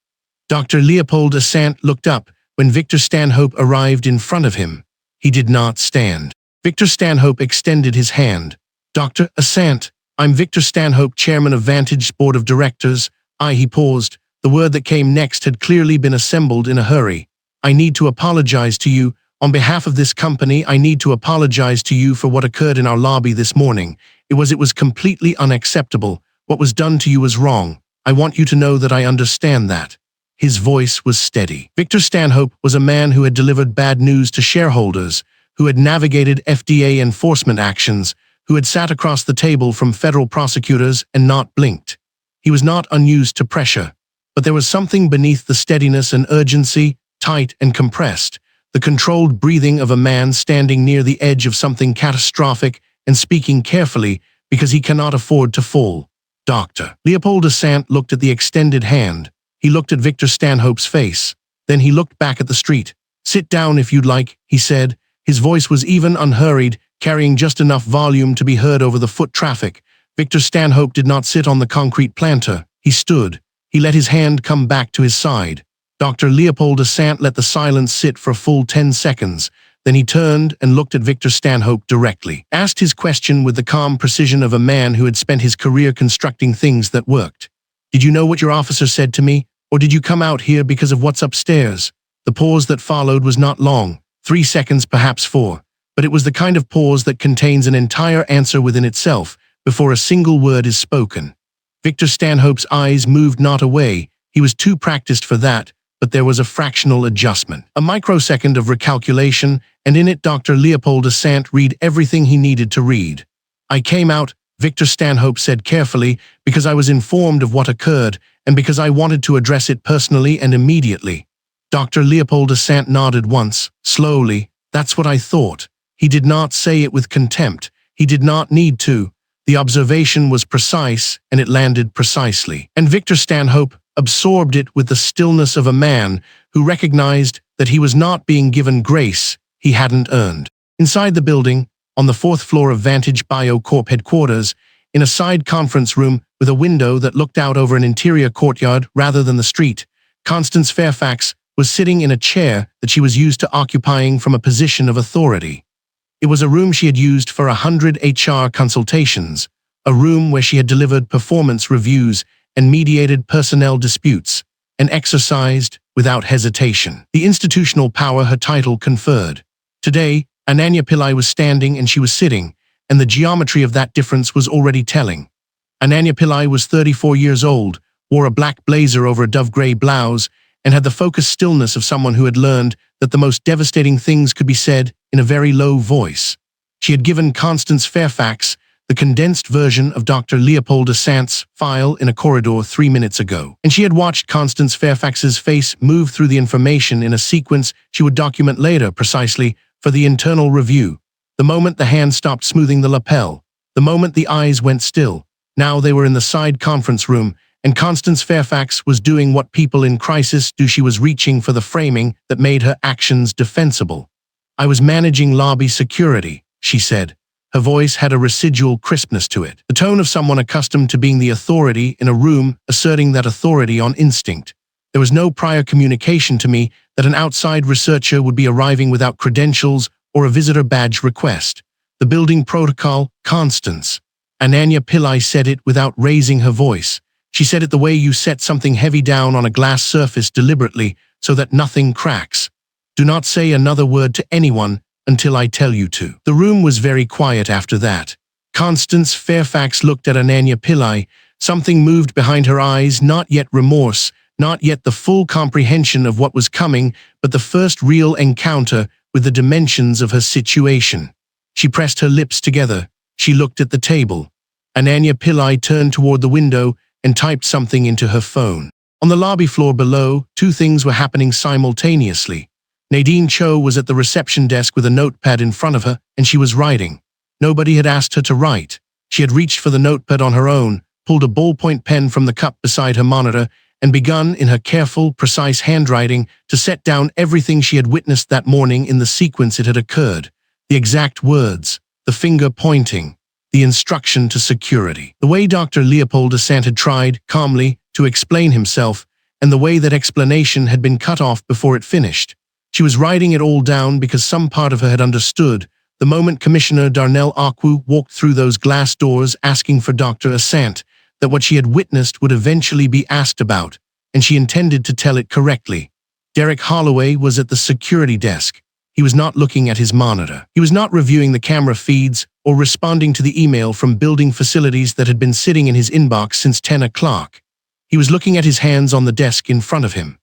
Speaker 1: Dr. Leopold Asante looked up when Victor Stanhope arrived in front of him. He did not stand. Victor Stanhope extended his hand. Dr. Asante, I'm Victor Stanhope, chairman of Vantage's board of directors. He paused. The word that came next had clearly been assembled in a hurry. I need to apologize to you. On behalf of this company, I need to apologize to you for what occurred in our lobby this morning. It was completely unacceptable. What was done to you was wrong. I want you to know that I understand that. His voice was steady. Victor Stanhope was a man who had delivered bad news to shareholders, who had navigated FDA enforcement actions, who had sat across the table from federal prosecutors and not blinked. He was not unused to pressure, but there was something beneath the steadiness and urgency, tight and compressed, the controlled breathing of a man standing near the edge of something catastrophic and speaking carefully because he cannot afford to fall. Dr. Leopold Asante looked at the extended hand. He looked at Victor Stanhope's face. Then he looked back at the street. Sit down if you'd like, he said. His voice was even, unhurried, carrying just enough volume to be heard over the foot traffic. Victor Stanhope did not sit on the concrete planter. He stood. He let his hand come back to his side. Dr. Leopold Asante let the silence sit for a full 10 seconds. Then he turned and looked at Victor Stanhope directly, asked his question with the calm precision of a man who had spent his career constructing things that worked. Did you know what your officer said to me? Or did you come out here because of what's upstairs? The pause that followed was not long. 3 seconds, perhaps 4, but it was the kind of pause that contains an entire answer within itself before a single word is spoken. Victor Stanhope's eyes moved not away. He was too practiced for that, but there was a fractional adjustment. A microsecond of recalculation, and in it Dr. Leopold Asante read everything he needed to read. "I came out," Victor Stanhope said carefully, "because I was informed of what occurred, and because I wanted to address it personally and immediately." Dr. Leopold Asante nodded once, slowly. "That's what I thought." He did not say it with contempt. He did not need to. The observation was precise, and it landed precisely. And Victor Stanhope absorbed it with the stillness of a man who recognized that he was not being given grace he hadn't earned. Inside the building, on the 4th floor of Vantage BioCorp headquarters, in a side conference room with a window that looked out over an interior courtyard rather than the street, Constance Fairfax was sitting in a chair that she was used to occupying from a position of authority. It was a room she had used for 100 HR consultations, a room where she had delivered performance reviews and mediated personnel disputes, and exercised, without hesitation, the institutional power her title conferred. Today, Ananya Pillai was standing and she was sitting, and the geometry of that difference was already telling. Ananya Pillai was 34 years old, wore a black blazer over a dove-gray blouse, and had the focused stillness of someone who had learned that the most devastating things could be said in a very low voice. She had given Constance Fairfax the condensed version of Dr. Leopold Asante's file in a corridor 3 minutes ago, and she had watched Constance Fairfax's face move through the information in a sequence she would document later precisely for the internal review. The moment the hand stopped smoothing the lapel, the moment the eyes went still. Now they were in the side conference room, and Constance Fairfax was doing what people in crisis do. She was reaching for the framing that made her actions defensible. "I was managing lobby security," she said. Her voice had a residual crispness to it, the tone of someone accustomed to being the authority in a room, asserting that authority on instinct. "There was no prior communication to me that an outside researcher would be arriving without credentials or a visitor badge request. The building protocol, Constance." Ananya Pillai said it without raising her voice. She said it the way you set something heavy down on a glass surface deliberately so that nothing cracks. "Do not say another word to anyone until I tell you to." The room was very quiet after that. Constance Fairfax looked at Ananya Pillai. Something moved behind her eyes, not yet remorse, not yet the full comprehension of what was coming, but the first real encounter with the dimensions of her situation. She pressed her lips together. She looked at the table. Ananya Pillai turned toward the window and typed something into her phone. On the lobby floor below, 2 things were happening simultaneously. Nadine Cho was at the reception desk with a notepad in front of her, and she was writing. Nobody had asked her to write. She had reached for the notepad on her own, pulled a ballpoint pen from the cup beside her monitor, and begun, in her careful, precise handwriting, to set down everything she had witnessed that morning in the sequence it had occurred. The exact words, the finger pointing, the instruction to security. The way Dr. Leopold Asante had tried, calmly, to explain himself, and the way that explanation had been cut off before it finished. She was writing it all down because some part of her had understood, the moment Commissioner Darnell Akwu walked through those glass doors asking for Dr. Asante, that what she had witnessed would eventually be asked about, and she intended to tell it correctly. Derek Holloway was at the security desk. He was not looking at his monitor. He was not reviewing the camera feeds or responding to the email from building facilities that had been sitting in his inbox since 10 o'clock. He was looking at his hands on the desk in front of him.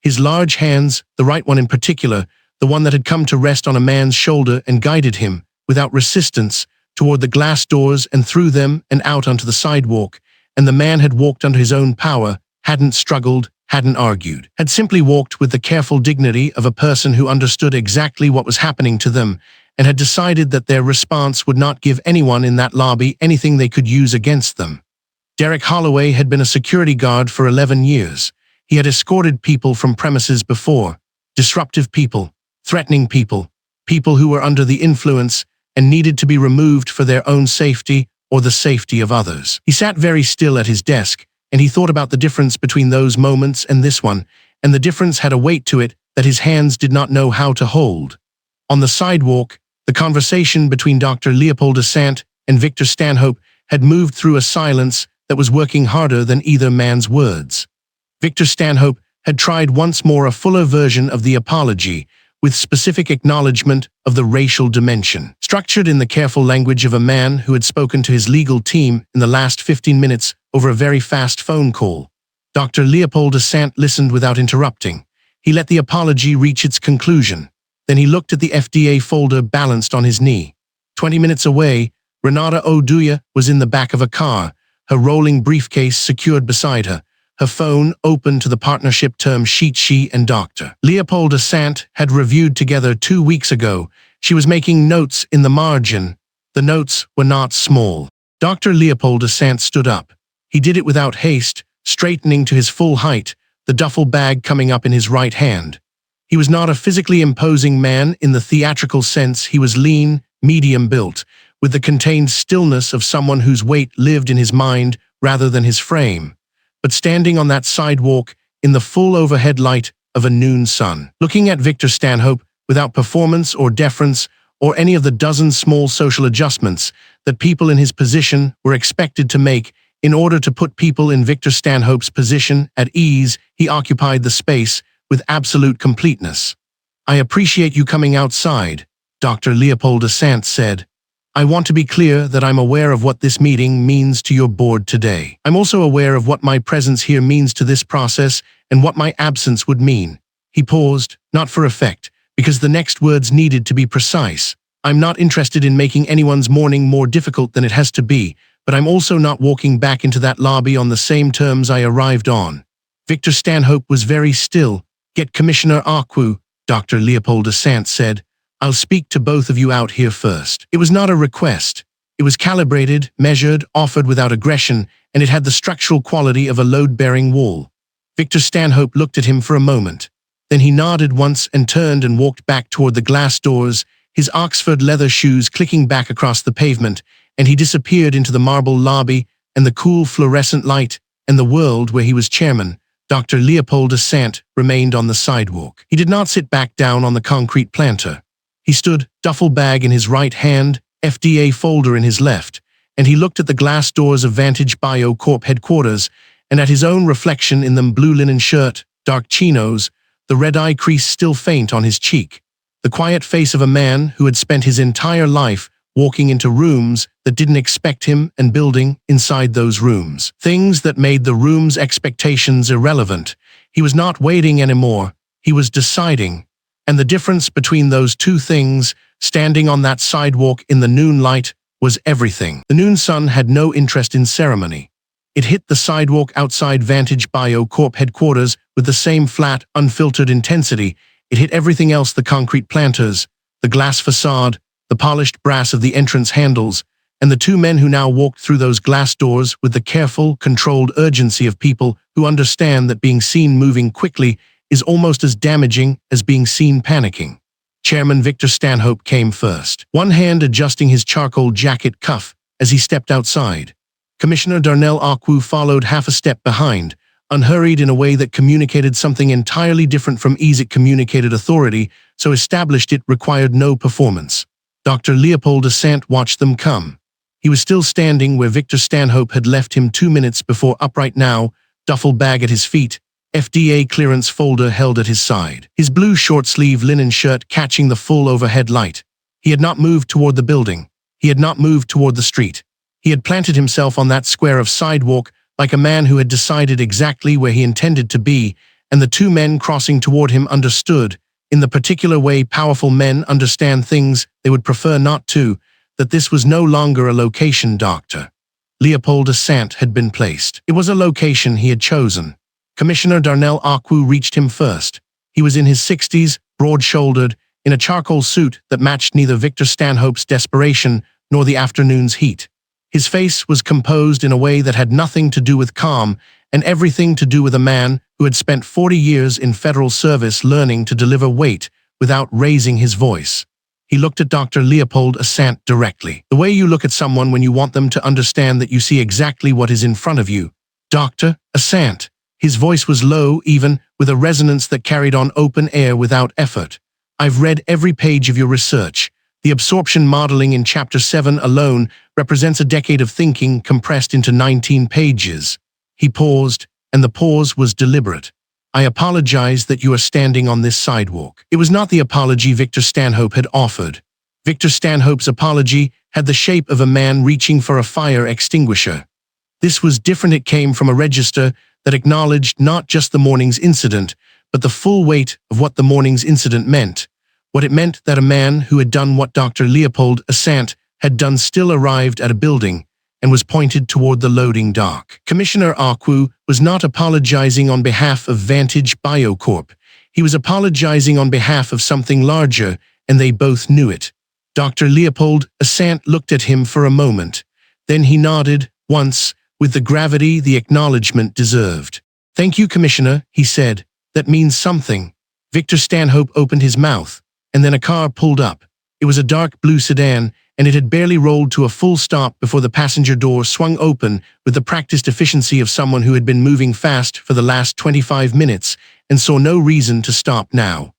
Speaker 1: His large hands, the right one in particular, the one that had come to rest on a man's shoulder and guided him, without resistance, toward the glass doors and through them and out onto the sidewalk, and the man had walked under his own power, hadn't struggled, hadn't argued, had simply walked with the careful dignity of a person who understood exactly what was happening to them and had decided that their response would not give anyone in that lobby anything they could use against them. Derek Holloway had been a security guard for 11 years. He had escorted people from premises before, disruptive people, threatening people, people who were under the influence and needed to be removed for their own safety or the safety of others. He sat very still at his desk, and he thought about the difference between those moments and this one, and the difference had a weight to it that his hands did not know how to hold. On the sidewalk, the conversation between Dr. Leopold Asante and Victor Stanhope had moved through a silence that was working harder than either man's words. Victor Stanhope had tried once more a fuller version of the apology, with specific acknowledgement of the racial dimension. Structured in the careful language of a man who had spoken to his legal team in the last 15 minutes over a very fast phone call, Dr. Leopold Asante listened without interrupting. He let the apology reach its conclusion. Then he looked at the FDA folder balanced on his knee. 20 minutes away, Renata Oduya was in the back of a car, her rolling briefcase secured beside her, her phone open to the partnership term sheet she and Dr. Leopold Asante had reviewed together 2 weeks ago. She was making notes in the margin. The notes were not small. Dr. Leopold Asante stood up. He did it without haste, straightening to his full height, the duffel bag coming up in his right hand. He was not a physically imposing man in the theatrical sense. He was lean, medium-built, with the contained stillness of someone whose weight lived in his mind rather than his frame. But standing on that sidewalk in the full overhead light of a noon sun, looking at Victor Stanhope without performance or deference or any of the dozen small social adjustments that people in his position were expected to make in order to put people in Victor Stanhope's position at ease, he occupied the space with absolute completeness. "I appreciate you coming outside," Dr. Leopold Asante said. "I want to be clear that I'm aware of what this meeting means to your board today. I'm also aware of what my presence here means to this process and what my absence would mean." He paused, not for effect, because the next words needed to be precise. "I'm not interested in making anyone's morning more difficult than it has to be, but I'm also not walking back into that lobby on the same terms I arrived on." Victor Stanhope was very still. "Get Commissioner Akwu," Dr. Leopold Asante said. "I'll speak to both of you out here first." It was not a request. It was calibrated, measured, offered without aggression, and it had the structural quality of a load-bearing wall. Victor Stanhope looked at him for a moment. Then he nodded once and turned and walked back toward the glass doors, his Oxford leather shoes clicking back across the pavement, and he disappeared into the marble lobby and the cool fluorescent light and the world where he was chairman. Dr. Leopold Asante remained on the sidewalk. He did not sit back down on the concrete planter. He stood, duffel bag in his right hand, FDA folder in his left, and he looked at the glass doors of Vantage BioCorp headquarters and at his own reflection in the blue linen shirt, dark chinos, the red-eye crease still faint on his cheek. The quiet face of a man who had spent his entire life walking into rooms that didn't expect him and building inside those rooms things that made the room's expectations irrelevant. He was not waiting anymore. He was deciding. And the difference between those two things, standing on that sidewalk in the noon light, was everything. The noon sun had no interest in ceremony. It hit the sidewalk outside Vantage BioCorp headquarters with the same flat, unfiltered intensity. It hit everything else: the concrete planters, the glass facade, the polished brass of the entrance handles, and the two men who now walked through those glass doors with the careful, controlled urgency of people who understand that being seen moving quickly is almost as damaging as being seen panicking. Chairman Victor Stanhope came first, one hand adjusting his charcoal jacket cuff as he stepped outside. Commissioner Darnell Akwu followed half a step behind, unhurried in a way that communicated something entirely different from ease. It communicated authority, so established it required no performance. Dr. Leopold Asante watched them come. He was still standing where Victor Stanhope had left him 2 minutes before, upright now, duffel bag at his feet, FDA clearance folder held at his side, his blue short-sleeve linen shirt catching the full overhead light. He had not moved toward the building. He had not moved toward the street. He had planted himself on that square of sidewalk like a man who had decided exactly where he intended to be, and the two men crossing toward him understood, in the particular way powerful men understand things they would prefer not to, that this was no longer a location. Dr. Leopold Asante had been placed. It was a location he had chosen. Commissioner Darnell Akwu reached him first. He was in his 60s, broad-shouldered, in a charcoal suit that matched neither Victor Stanhope's desperation nor the afternoon's heat. His face was composed in a way that had nothing to do with calm and everything to do with a man who had spent 40 years in federal service learning to deliver weight without raising his voice. He looked at Dr. Leopold Asante directly, the way you look at someone when you want them to understand that you see exactly what is in front of you. "Dr. Asante." His voice was low, even, with a resonance that carried on open air without effort. "I've read every page of your research. The absorption modeling in Chapter 7 alone represents a decade of thinking compressed into 19 pages. He paused, and the pause was deliberate. I apologize that you are standing on this sidewalk. It was not the apology Victor Stanhope had offered. Victor Stanhope's apology had the shape of a man reaching for a fire extinguisher. This was different. It came from a register that acknowledged not just the morning's incident, but the full weight of what the morning's incident meant. What it meant that a man who had done what Dr. Leopold Asante had done still arrived at a building and was pointed toward the loading dock. Commissioner Akwu was not apologizing on behalf of Vantage BioCorp. He was apologizing on behalf of something larger, and they both knew it. Dr. Leopold Asante looked at him for a moment. Then he nodded, once, with the gravity the acknowledgement deserved. "Thank you, Commissioner," he said. "That means something." Victor Stanhope opened his mouth, and then a car pulled up. It was a dark blue sedan, and it had barely rolled to a full stop before the passenger door swung open with the practiced efficiency of someone who had been moving fast for the last 25 minutes and saw no reason to stop now.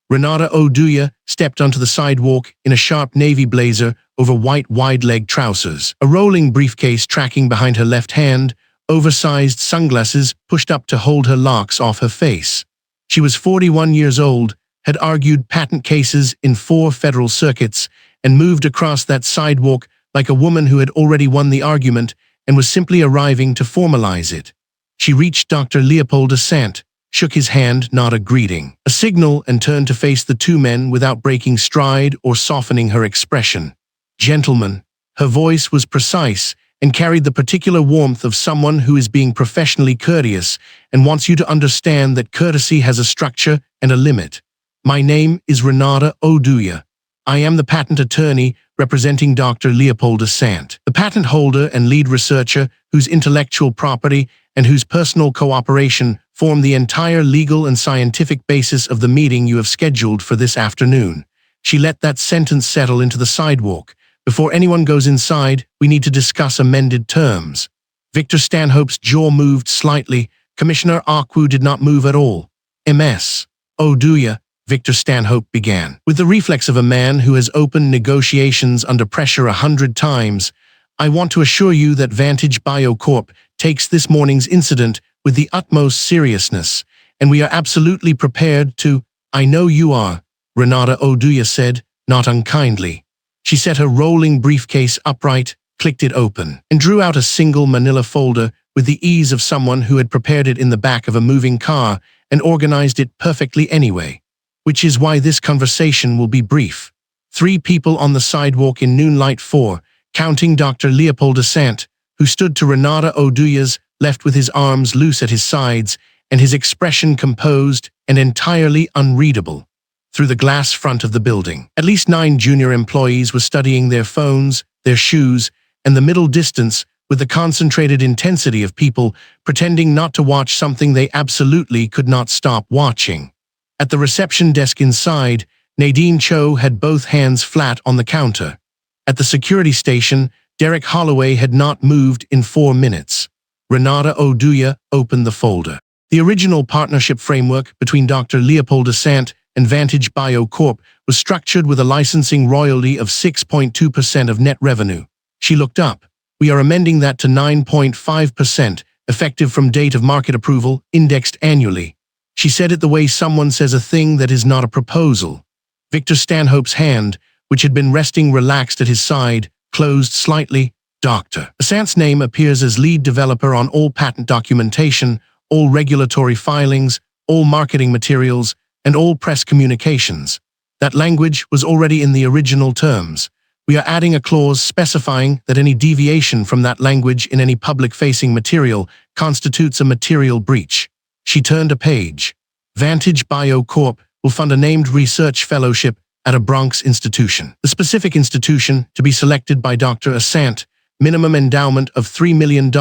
Speaker 1: Renata Oduya stepped onto the sidewalk in a sharp navy blazer over white wide-leg trousers, a rolling briefcase tracking behind her left hand, oversized sunglasses pushed up to hold her locks off her face. She was 41 years old, had argued patent cases in 4 federal circuits, and moved across that sidewalk like a woman who had already won the argument and was simply arriving to formalize it. She reached Dr. Leopold Asante, shook his hand, not a greeting, a signal, and turned to face the two men without breaking stride or softening her expression. "Gentlemen," her voice was precise and carried the particular warmth of someone who is being professionally courteous and wants you to understand that courtesy has a structure and a limit. "My name is Renata Oduya. I am the patent attorney representing Dr. Leopold Asante, the patent holder and lead researcher whose intellectual property and whose personal cooperation form the entire legal and scientific basis of the meeting you have scheduled for this afternoon." She let that sentence settle into the sidewalk. "Before anyone goes inside, we need to discuss amended terms." Victor Stanhope's jaw moved slightly. Commissioner Akwu did not move at all. "Ms. Oduya," Victor Stanhope began, with the reflex of a man who has opened negotiations under pressure 100 times, "I want to assure you that Vantage BioCorp takes this morning's incident with the utmost seriousness, and we are absolutely prepared to—" "I know you are," Renata Oduya said, not unkindly. She set her rolling briefcase upright, clicked it open, and drew out a single manila folder with the ease of someone who had prepared it in the back of a moving car and organized it perfectly anyway. "Which is why this conversation will be brief." 3 people on the sidewalk in noonlight, 4, counting Dr. Leopold Asante, who stood to Renata Oduya's left with his arms loose at his sides and his expression composed and entirely unreadable. Through the glass front of the building, at least 9 junior employees were studying their phones, their shoes, and the middle distance with the concentrated intensity of people pretending not to watch something they absolutely could not stop watching. At the reception desk inside, Nadine Cho had both hands flat on the counter. At the security station, Derek Holloway had not moved in 4 minutes. Renata Oduya opened the folder. The original partnership framework between Dr. Leopold Asante and Vantage BioCorp was structured with a licensing royalty of 6.2% of net revenue. She looked up. "We are amending that to 9.5%, effective from date of market approval, indexed annually." She said it the way someone says a thing that is not a proposal. Victor Stanhope's hand, which had been resting relaxed at his side, closed slightly. "Dr. Asante's name appears as lead developer on all patent documentation, all regulatory filings, all marketing materials, and all press communications. That language was already in the original terms. We are adding a clause specifying that any deviation from that language in any public-facing material constitutes a material breach." She turned a page. "Vantage BioCorp will fund a named research fellowship at a Bronx institution. The specific institution to be selected by Dr. Asante, minimum endowment of $3 million,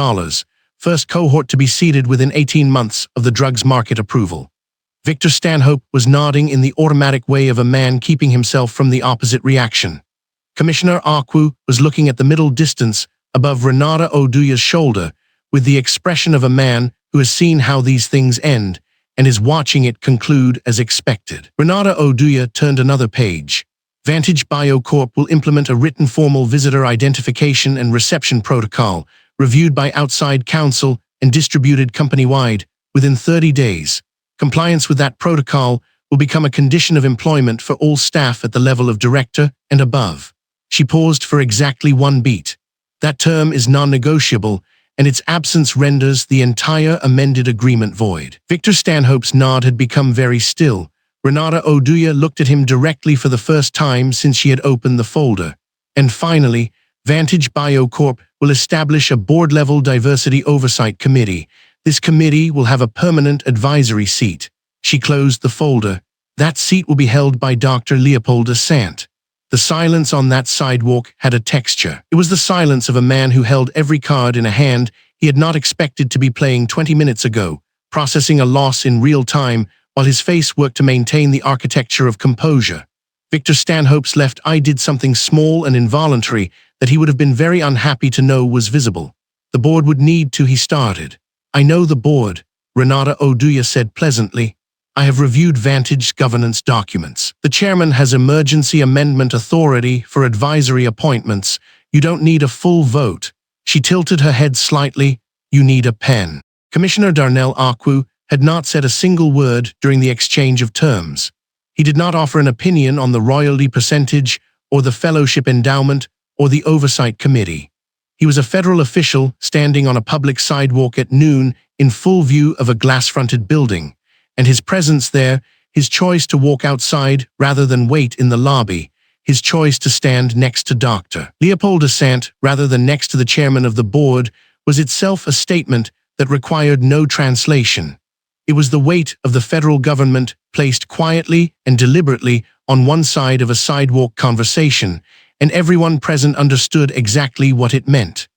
Speaker 1: first cohort to be seeded within 18 months of the drug's market approval." Victor Stanhope was nodding in the automatic way of a man keeping himself from the opposite reaction. Commissioner Akwu was looking at the middle distance above Renata Oduya's shoulder with the expression of a man who has seen how these things end and is watching it conclude as expected. Renata Oduya turned another page. "Vantage BioCorp will implement a written formal visitor identification and reception protocol, reviewed by outside counsel and distributed company-wide, within 30 days. Compliance with that protocol will become a condition of employment for all staff at the level of director and above. She paused for exactly one beat. That term is non-negotiable, and its absence renders the entire amended agreement void. Victor Stanhope's nod had become very still. Renata Oduya looked at him directly for the first time since she had opened the folder. And finally, Vantage BioCorp will establish a board-level diversity oversight committee. This committee will have a permanent advisory seat. She closed the folder. That seat will be held by Dr. Leopold Asante. The silence on that sidewalk had a texture. It was the silence of a man who held every card in a hand he had not expected to be playing 20 minutes ago, processing a loss in real time while his face worked to maintain the architecture of composure. Victor Stanhope's left eye did something small and involuntary that he would have been very unhappy to know was visible. The board would need to, he started. I know the board, Renata Oduya said pleasantly. I have reviewed Vantage governance documents. The chairman has emergency amendment authority for advisory appointments. You don't need a full vote. She tilted her head slightly. You need a pen. Commissioner Darnell Akwu had not said a single word during the exchange of terms. He did not offer an opinion on the royalty percentage or the fellowship endowment or the oversight committee. He was a federal official standing on a public sidewalk at noon in full view of a glass-fronted building. And his presence there, his choice to walk outside rather than wait in the lobby, his choice to stand next to Dr. Leopold Asante rather than next to the chairman of the board, was itself a statement that required no translation. It was the weight of the federal government placed quietly and deliberately on one side of a sidewalk conversation, and everyone present understood exactly what it meant.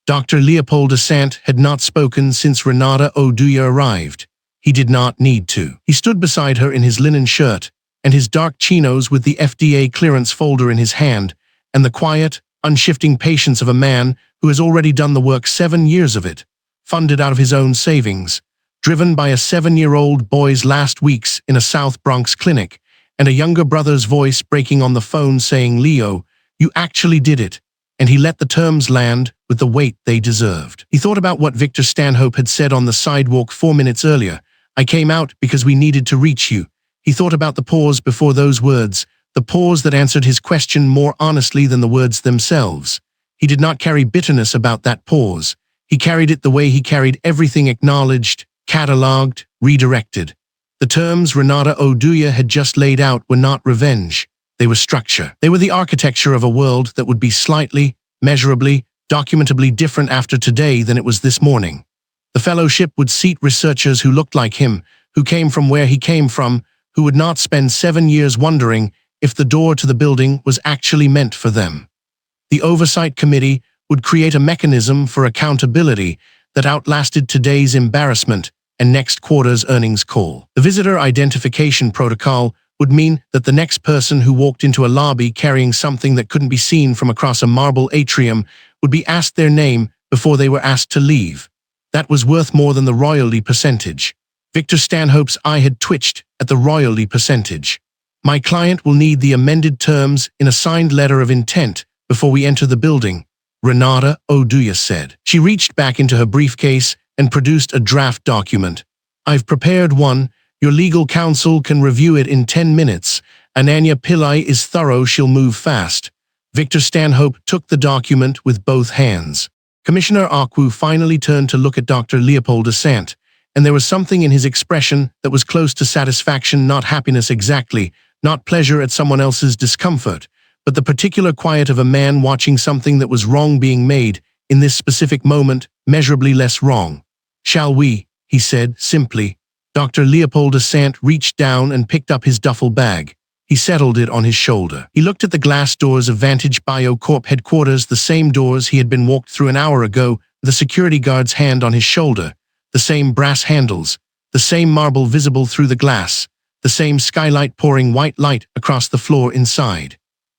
Speaker 1: Dr. Leopold Asante had not spoken since Renata Oduya arrived. He did not need to. He stood beside her in his linen shirt and his dark chinos with the FDA clearance folder in his hand and the quiet, unshifting patience of a man who has already done the work 7 years of it, funded out of his own savings, driven by a 7-year-old boy's last weeks in a South Bronx clinic, and a younger brother's voice breaking on the phone saying, Leo, you actually did it, and he let the terms land with the weight they deserved. He thought about what Victor Stanhope had said on the sidewalk 4 minutes earlier. I came out because we needed to reach you. He thought about the pause before those words, the pause that answered his question more honestly than the words themselves. He did not carry bitterness about that pause. He carried it the way he carried everything acknowledged, catalogued, redirected. The terms Renata Oduya had just laid out were not revenge. They were structure. They were the architecture of a world that would be slightly, measurably, documentably different after today than it was this morning. The fellowship would seat researchers who looked like him, who came from where he came from, who would not spend 7 years wondering if the door to the building was actually meant for them. The Oversight Committee would create a mechanism for accountability that outlasted today's embarrassment and next quarter's earnings call. The Visitor Identification Protocol would mean that the next person who walked into a lobby carrying something that couldn't be seen from across a marble atrium would be asked their name before they were asked to leave. That was worth more than the royalty percentage. Victor Stanhope's eye had twitched at the royalty percentage. My client will need the amended terms in a signed letter of intent before we enter the building, Renata Oduya said. She reached back into her briefcase and produced a draft document. I've prepared one. Your legal counsel can review it in 10 minutes. Ananya Pillai is thorough, she'll move fast. Victor Stanhope took the document with both hands. Commissioner Akwu finally turned to look at Dr. Leopold Asante, and there was something in his expression that was close to satisfaction, not happiness exactly, not pleasure at someone else's discomfort, but the particular quiet of a man watching something that was wrong being made, in this specific moment, measurably less wrong. Shall we? He said, simply. Dr. Leopold Asante reached down and picked up his duffel bag. He settled it on his shoulder. He looked at the glass doors of Vantage BioCorp headquarters, the same doors he had been walked through an hour ago, the security guard's hand on his shoulder, the same brass handles, the same marble visible through the glass, the same skylight pouring white light across the floor inside.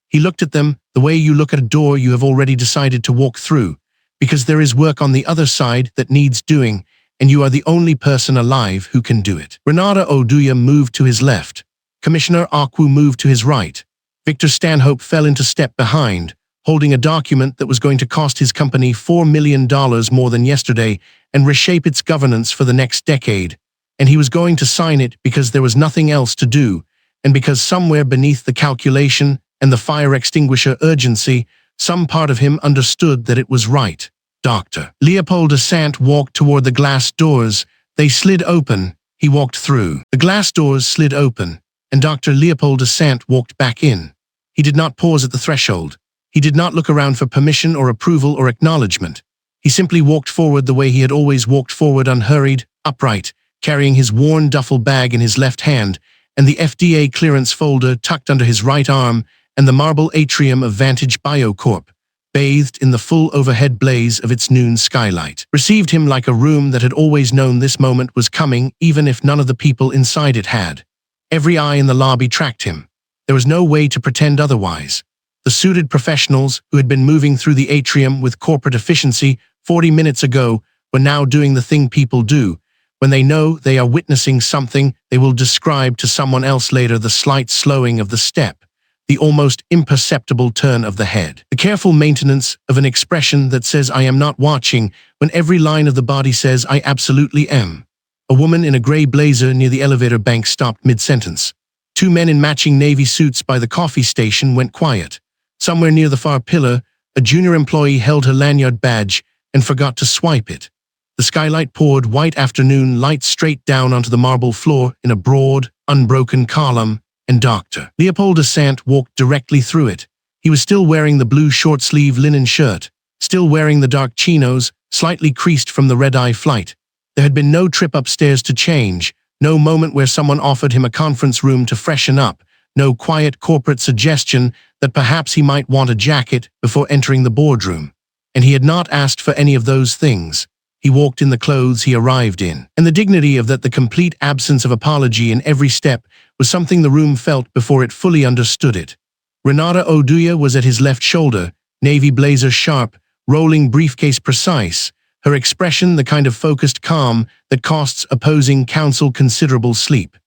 Speaker 1: He looked at them the way you look at a door you have already decided to walk through, because there is work on the other side that needs doing, and you are the only person alive who can do it. Renata Oduya moved to his left. Commissioner Akwu moved to his right. Victor Stanhope fell into step behind, holding a document that was going to cost his company $4 million more than yesterday and reshape its governance for the next decade. and he was going to sign it because there was nothing else to do, and because somewhere beneath the calculation and the fire extinguisher urgency, some part of him understood that it was right. Dr. Leopold Asante walked toward the glass doors. They slid open. He walked through. The glass doors slid open, and Dr. Leopold Asante walked back in. He did not pause at the threshold. He did not look around for permission or approval or acknowledgement. He simply walked forward the way he had always walked forward, unhurried, upright, carrying his worn duffel bag in his left hand, and the FDA clearance folder tucked under his right arm, and the marble atrium of Vantage BioCorp, bathed in the full overhead blaze of its noon skylight, received him like a room that had always known this moment was coming, even if none of the people inside it had. Every eye in the lobby tracked him. There was no way to pretend otherwise. The suited professionals who had been moving through the atrium with corporate efficiency 40 minutes ago were now doing the thing people do. When they know they are witnessing something, they will describe to someone else later the slight slowing of the step, the almost imperceptible turn of the head, the careful maintenance of an expression that says I am not watching when every line of the body says I absolutely am. A woman in a gray blazer near the elevator bank stopped mid-sentence. Two men in matching navy suits by the coffee station went quiet. Somewhere near the far pillar, a junior employee held her lanyard badge and forgot to swipe it. The skylight poured white afternoon light straight down onto the marble floor in a broad, unbroken column, and Dr. Leopold Asante walked directly through it. He was still wearing the blue short-sleeve linen shirt, still wearing the dark chinos, slightly creased from the red-eye flight. There had been no trip upstairs to change, no moment where someone offered him a conference room to freshen up, no quiet corporate suggestion that perhaps he might want a jacket before entering the boardroom. And he had not asked for any of those things. He walked in the clothes he arrived in, and the dignity of that, the complete absence of apology in every step, was something the room felt before it fully understood it. Renata Oduya was at his left shoulder, navy blazer sharp, rolling briefcase precise, her expression the kind of focused calm that costs opposing counsel considerable sleep.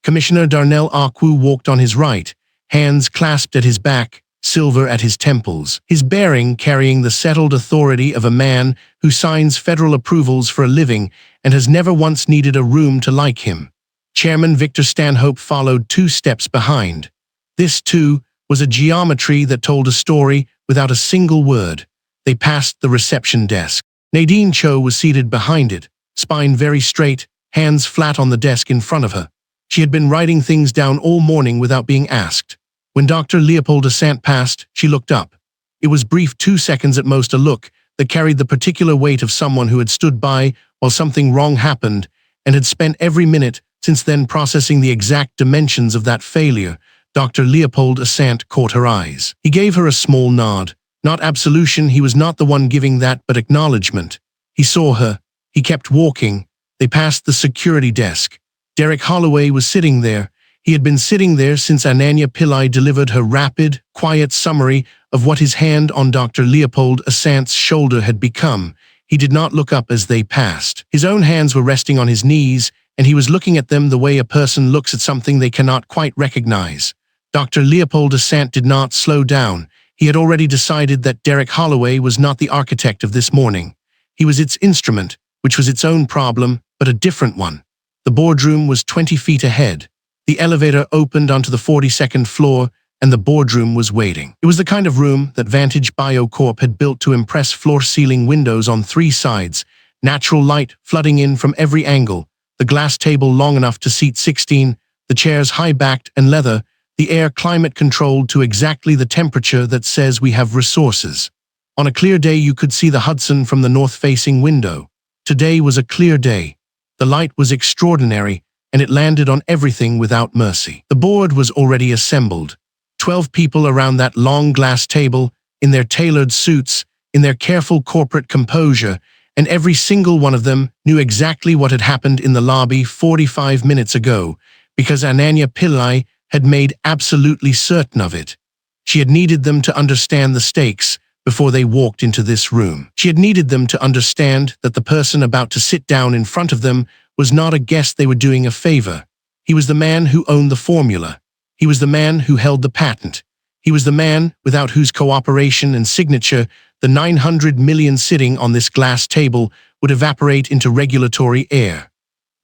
Speaker 1: Commissioner Darnell Akwu walked on his right, hands clasped at his back, silver at his temples, his bearing carrying the settled authority of a man who signs federal approvals for a living and has never once needed a room to like him. Chairman Victor Stanhope followed 2 steps behind. This, too, was a geometry that told a story without a single word. They passed the reception desk. Nadine Cho was seated behind it, spine very straight, hands flat on the desk in front of her. She had been writing things down all morning without being asked. When Dr. Leopold Asante passed, she looked up. It was brief, 2 seconds at most, a look that carried the particular weight of someone who had stood by while something wrong happened and had spent every minute since then processing the exact dimensions of that failure. Dr. Leopold Asante caught her eyes. He gave her a small nod. Not absolution, he was not the one giving that, but acknowledgement. He saw her. He kept walking. They passed the security desk. Derek Holloway was sitting there. He had been sitting there since Ananya Pillai delivered her rapid, quiet summary of what his hand on Dr. Leopold Asante's shoulder had become. He did not look up as they passed. His own hands were resting on his knees, and he was looking at them the way a person looks at something they cannot quite recognize. Dr. Leopold Asante did not slow down. He had already decided that Derek Holloway was not the architect of this morning. He was its instrument, which was its own problem, but a different one. The boardroom was 20 feet ahead. The elevator opened onto the 42nd floor, and the boardroom was waiting. It was the kind of room that Vantage BioCorp had built to impress floor-ceiling windows on 3 sides, natural light flooding in from every angle, the glass table long enough to seat 16, the chairs high-backed and leather, the air climate-controlled to exactly the temperature that says we have resources. On a clear day you could see the Hudson from the north-facing window. Today was a clear day. The light was extraordinary, and it landed on everything without mercy. The board was already assembled. 12 people around that long glass table, in their tailored suits, in their careful corporate composure, and every single one of them knew exactly what had happened in the lobby 45 minutes ago, because Ananya Pillai had made absolutely certain of it. She had needed them to understand the stakes before they walked into this room. She had needed them to understand that the person about to sit down in front of them was not a guest they were doing a favor. He was the man who owned the formula. He was the man who held the patent. He was the man without whose cooperation and signature the 900 million sitting on this glass table would evaporate into regulatory air.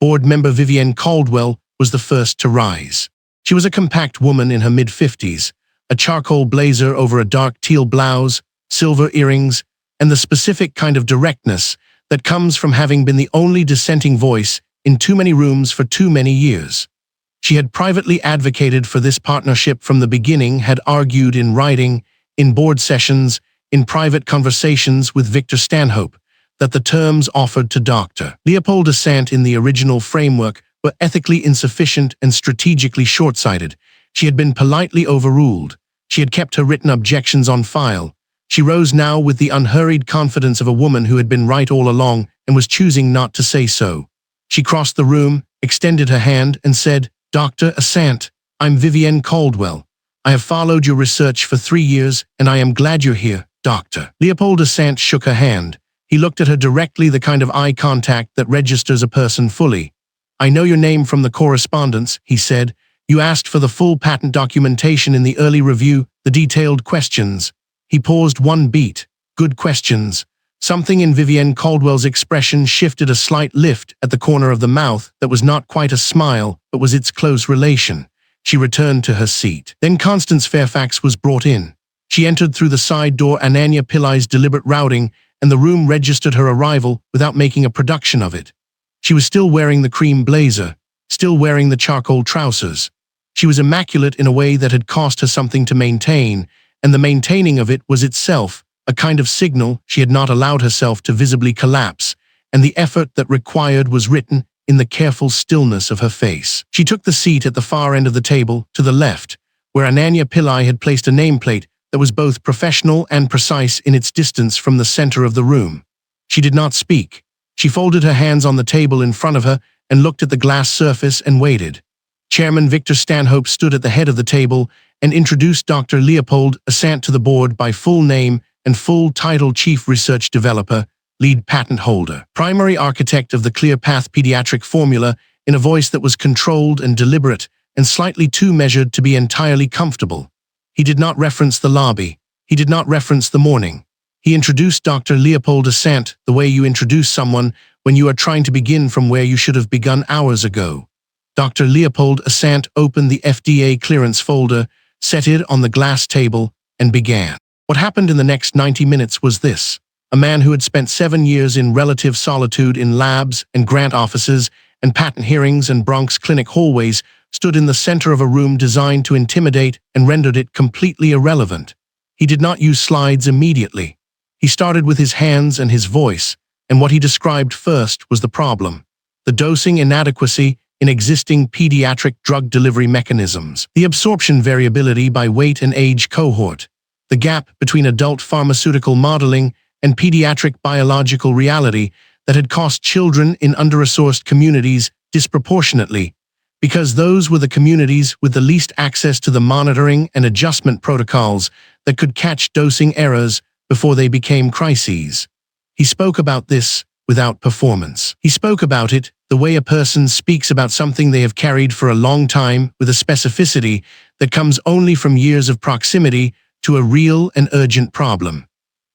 Speaker 1: Board member Vivienne Caldwell was the first to rise. She was a compact woman in her mid-50s, a charcoal blazer over a dark teal blouse, silver earrings, and the specific kind of directness that comes from having been the only dissenting voice in too many rooms for too many years. She had privately advocated for this partnership from the beginning, had argued in writing, in board sessions, in private conversations with Victor Stanhope, that the terms offered to Dr. Leopold Asante in the original framework were ethically insufficient and strategically short-sighted. She had been politely overruled. She had kept her written objections on file. She rose now with the unhurried confidence of a woman who had been right all along and was choosing not to say so. She crossed the room, extended her hand, and said, "Dr. Asante, I'm Vivienne Caldwell. I have followed your research for 3 years, and I am glad you're here, Dr." Leopold Asante shook her hand. He looked at her directly, the kind of eye contact that registers a person fully. "I know your name from the correspondence," he said. "You asked for the full patent documentation in the early review, the detailed questions." He paused one beat. "Good questions." Something in Vivienne Caldwell's expression shifted, a slight lift at the corner of the mouth that was not quite a smile, but was its close relation. She returned to her seat. Then Constance Fairfax was brought in. She entered through the side door, Ananya Pillai's deliberate routing, and the room registered her arrival without making a production of it. She was still wearing the cream blazer, still wearing the charcoal trousers. She was immaculate in a way that had cost her something to maintain, and the maintaining of it was itself a kind of signal she had not allowed herself to visibly collapse, and the effort that required was written in the careful stillness of her face. She took the seat at the far end of the table, to the left, where Ananya Pillai had placed a nameplate that was both professional and precise in its distance from the center of the room. She did not speak. She folded her hands on the table in front of her and looked at the glass surface and waited. Chairman Victor Stanhope stood at the head of the table and introduced Dr. Leopold Asante to the board by full name and full title: Chief Research Developer, Lead Patent Holder, Primary Architect of the ClearPath Pediatric Formula, in a voice that was controlled and deliberate and slightly too measured to be entirely comfortable. He did not reference the lobby. He did not reference the morning. He introduced Dr. Leopold Asante the way you introduce someone when you are trying to begin from where you should have begun hours ago. Dr. Leopold Asante opened the FDA clearance folder, set it on the glass table, and began. What happened in the next 90 minutes was this. A man who had spent 7 years in relative solitude in labs and grant offices and patent hearings and Bronx clinic hallways stood in the center of a room designed to intimidate and rendered it completely irrelevant. He did not use slides immediately. He started with his hands and his voice, and what he described first was the problem: the dosing inadequacy in existing pediatric drug delivery mechanisms, the absorption variability by weight and age cohort, the gap between adult pharmaceutical modeling and pediatric biological reality that had cost children in under-resourced communities disproportionately, because those were the communities with the least access to the monitoring and adjustment protocols that could catch dosing errors before they became crises. He spoke about this without performance. He spoke about it the way a person speaks about something they have carried for a long time, with a specificity that comes only from years of proximity to a real and urgent problem.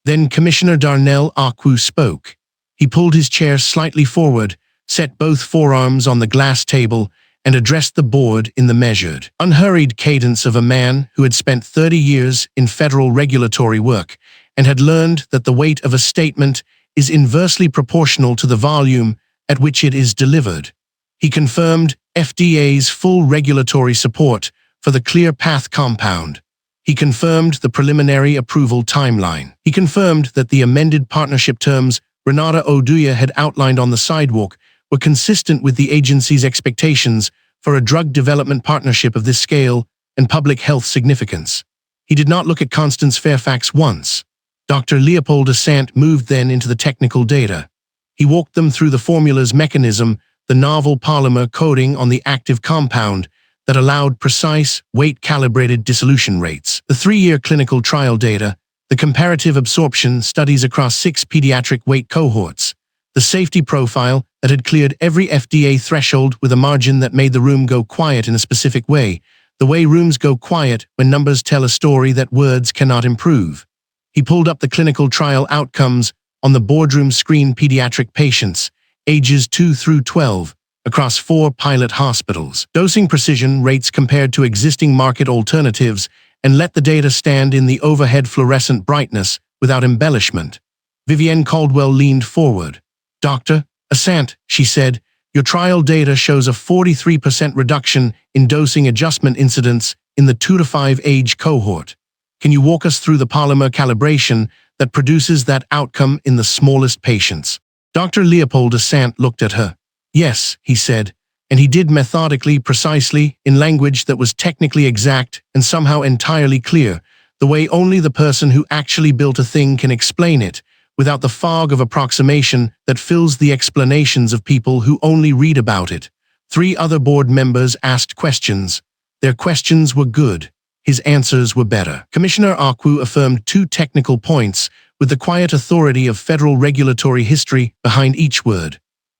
Speaker 1: Then Commissioner Darnell Akwu spoke. He pulled his chair slightly forward, set both forearms on the glass table, and addressed the board in the measured, unhurried cadence of a man who had spent 30 years in federal regulatory work and had learned that the weight of a statement is inversely proportional to the volume at which it is delivered. He confirmed FDA's full regulatory support for the ClearPath compound. He confirmed the preliminary approval timeline. He confirmed that the amended partnership terms Renata Oduya had outlined on the sidewalk were consistent with the agency's expectations for a drug development partnership of this scale and public health significance. He did not look at Constance Fairfax once. Dr. Leopold Asante moved then into the technical data. He walked them through the formula's mechanism, the novel polymer coating on the active compound that allowed precise, weight-calibrated dissolution rates, the 3-year clinical trial data, the comparative absorption studies across 6 pediatric weight cohorts, the safety profile that had cleared every FDA threshold with a margin that made the room go quiet in a specific way, the way rooms go quiet when numbers tell a story that words cannot improve. He pulled up the clinical trial outcomes on the boardroom screen: pediatric patients, ages 2 through 12, across 4 pilot hospitals. Dosing precision rates compared to existing market alternatives, and let the data stand in the overhead fluorescent brightness without embellishment. Vivienne Caldwell leaned forward. "Dr. Asante," she said, "your trial data shows a 43% reduction in dosing adjustment incidence in the 2 to 5 age cohort. Can you walk us through the polymer calibration that produces that outcome in the smallest patients?" Dr. Leopold Asante looked at her. "Yes," he said, and he did methodically, precisely, in language that was technically exact and somehow entirely clear, the way only the person who actually built a thing can explain it, without the fog of approximation that fills the explanations of people who only read about it. 3 other board members asked questions. Their questions were good. His answers were better. Commissioner Akwu affirmed 2 technical points, with the quiet authority of federal regulatory history behind each word.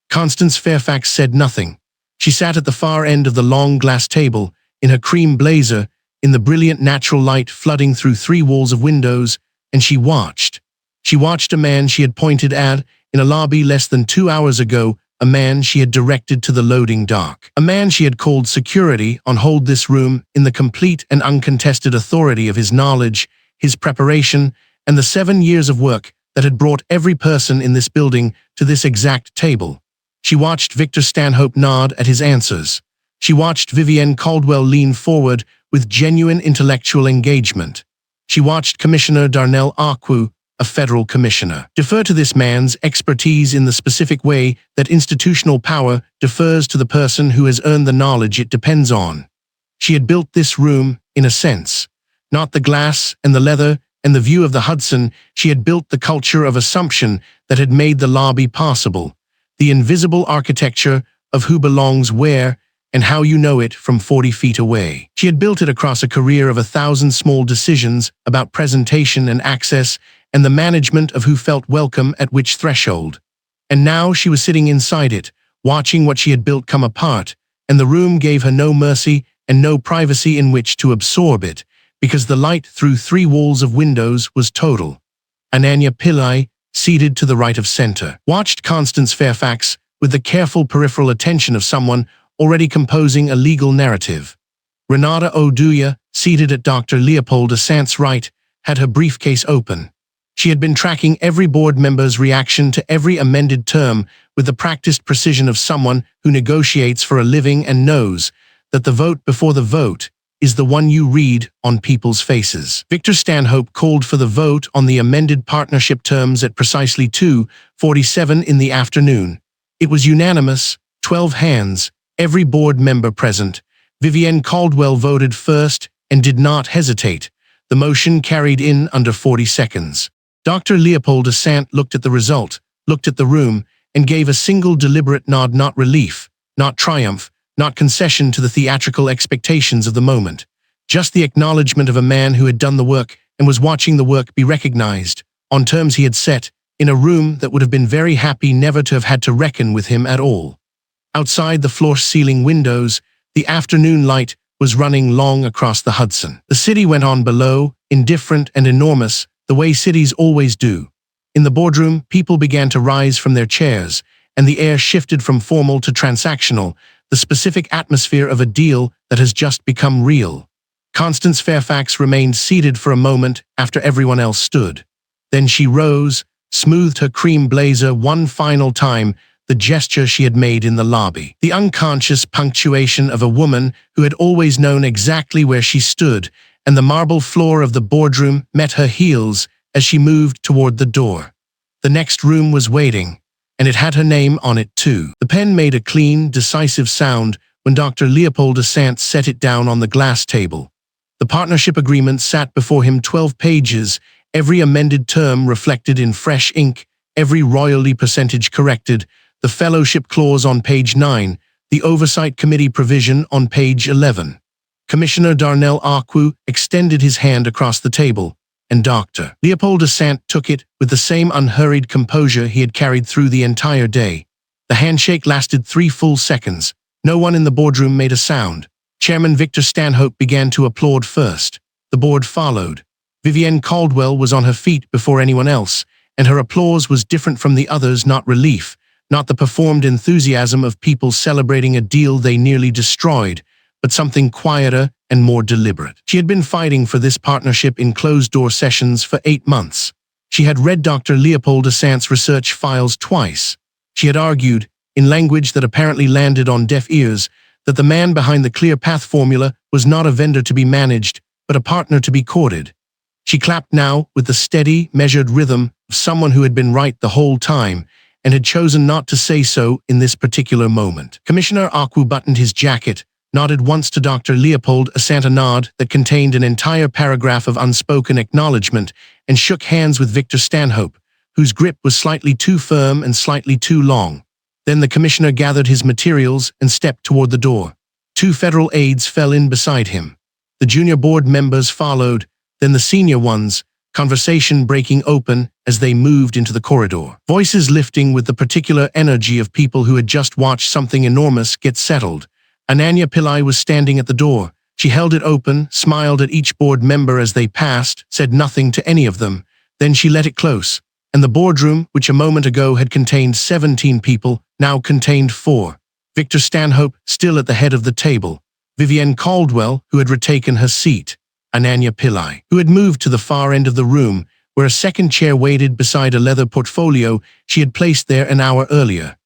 Speaker 1: Constance Fairfax said nothing. She sat at the far end of the long glass table, in her cream blazer, in the brilliant natural light flooding through 3 walls of windows, and she watched. She watched a man she had pointed at in a lobby less than 2 hours ago, a man she had directed to the loading dock, a man she had called security on hold this room in the complete and uncontested authority of his knowledge, his preparation, and the 7 years of work that had brought every person in this building to this exact table. She watched Victor Stanhope nod at his answers. She watched Vivienne Caldwell lean forward with genuine intellectual engagement. She watched Commissioner Darnell Akwu, a federal commissioner, defer to this man's expertise in the specific way that institutional power defers to the person who has earned the knowledge it depends on. She had built this room, in a sense. Not the glass and the leather and the view of the Hudson, she had built the culture of assumption that had made the lobby possible. The invisible architecture of who belongs where and how you know it from 40 feet away. She had built it across a career of 1,000 small decisions about presentation and access and the management of who felt welcome at which threshold. And now she was sitting inside it, watching what she had built come apart, and the room gave her no mercy and no privacy in which to absorb it, because the light through 3 walls of windows was total. Ananya Pillai, seated to the right of center, watched Constance Fairfax with the careful peripheral attention of someone already composing a legal narrative. Renata Oduya, seated at Dr. Leopold Asante's right, had her briefcase open. She had been tracking every board member's reaction to every amended term with the practiced precision of someone who negotiates for a living and knows that the vote before the vote is the one you read on people's faces. Victor Stanhope called for the vote on the amended partnership terms at precisely 2:47 in the afternoon. It was unanimous, 12 hands, every board member present. Vivienne Caldwell voted first and did not hesitate. The motion carried in under 40 seconds. Dr. Leopold Asante looked at the result, looked at the room, and gave a single deliberate nod, not relief, not triumph, not concession to the theatrical expectations of the moment. Just the acknowledgement of a man who had done the work and was watching the work be recognized, on terms he had set, in a room that would have been very happy never to have had to reckon with him at all. Outside the floor-ceiling windows, the afternoon light was running long across the Hudson. The city went on below, indifferent and enormous, the way cities always do. In the boardroom, people began to rise from their chairs, and the air shifted from formal to transactional, the specific atmosphere of a deal that has just become real. Constance Fairfax remained seated for a moment after everyone else stood. Then she rose, smoothed her cream blazer one final time, the gesture she had made in the lobby. The unconscious punctuation of a woman who had always known exactly where she stood, and the marble floor of the boardroom met her heels as she moved toward the door. The next room was waiting, and it had her name on it too. The pen made a clean, decisive sound when Dr. Leopold Asante set it down on the glass table. The partnership agreement sat before him, 12 pages, every amended term reflected in fresh ink, every royalty percentage corrected, the fellowship clause on page 9, the oversight committee provision on page 11. Commissioner Darnell Akwu extended his hand across the table, and Dr. Leopold Asante took it with the same unhurried composure he had carried through the entire day. The handshake lasted 3 full seconds. No one in the boardroom made a sound. Chairman Victor Stanhope began to applaud first. The board followed. Vivienne Caldwell was on her feet before anyone else, and her applause was different from the others, not relief, Not the performed enthusiasm of people celebrating a deal they nearly destroyed, but something quieter and more deliberate. She had been fighting for this partnership in closed-door sessions for 8 months. She had read Dr. Leopold Asante's research files twice. She had argued, in language that apparently landed on deaf ears, that the man behind the clear path formula was not a vendor to be managed, but a partner to be courted. She clapped now with the steady, measured rhythm of someone who had been right the whole time and had chosen not to say so in this particular moment. Commissioner Akwu buttoned his jacket, nodded once to Dr. Leopold Asante, a nod that contained an entire paragraph of unspoken acknowledgement, and shook hands with Victor Stanhope, whose grip was slightly too firm and slightly too long. Then the commissioner gathered his materials and stepped toward the door. 2 federal aides fell in beside him. The junior board members followed, then the senior ones, conversation breaking open as they moved into the corridor. Voices lifting with the particular energy of people who had just watched something enormous get settled. Ananya Pillai was standing at the door. She held it open, smiled at each board member as they passed, said nothing to any of them. Then she let it close, and the boardroom, which a moment ago had contained 17 people, now contained 4. Victor Stanhope, still at the head of the table. Vivienne Caldwell, who had retaken her seat. Ananya Pillai, who had moved to the far end of the room, where a second chair waited beside a leather portfolio she had placed there an hour earlier.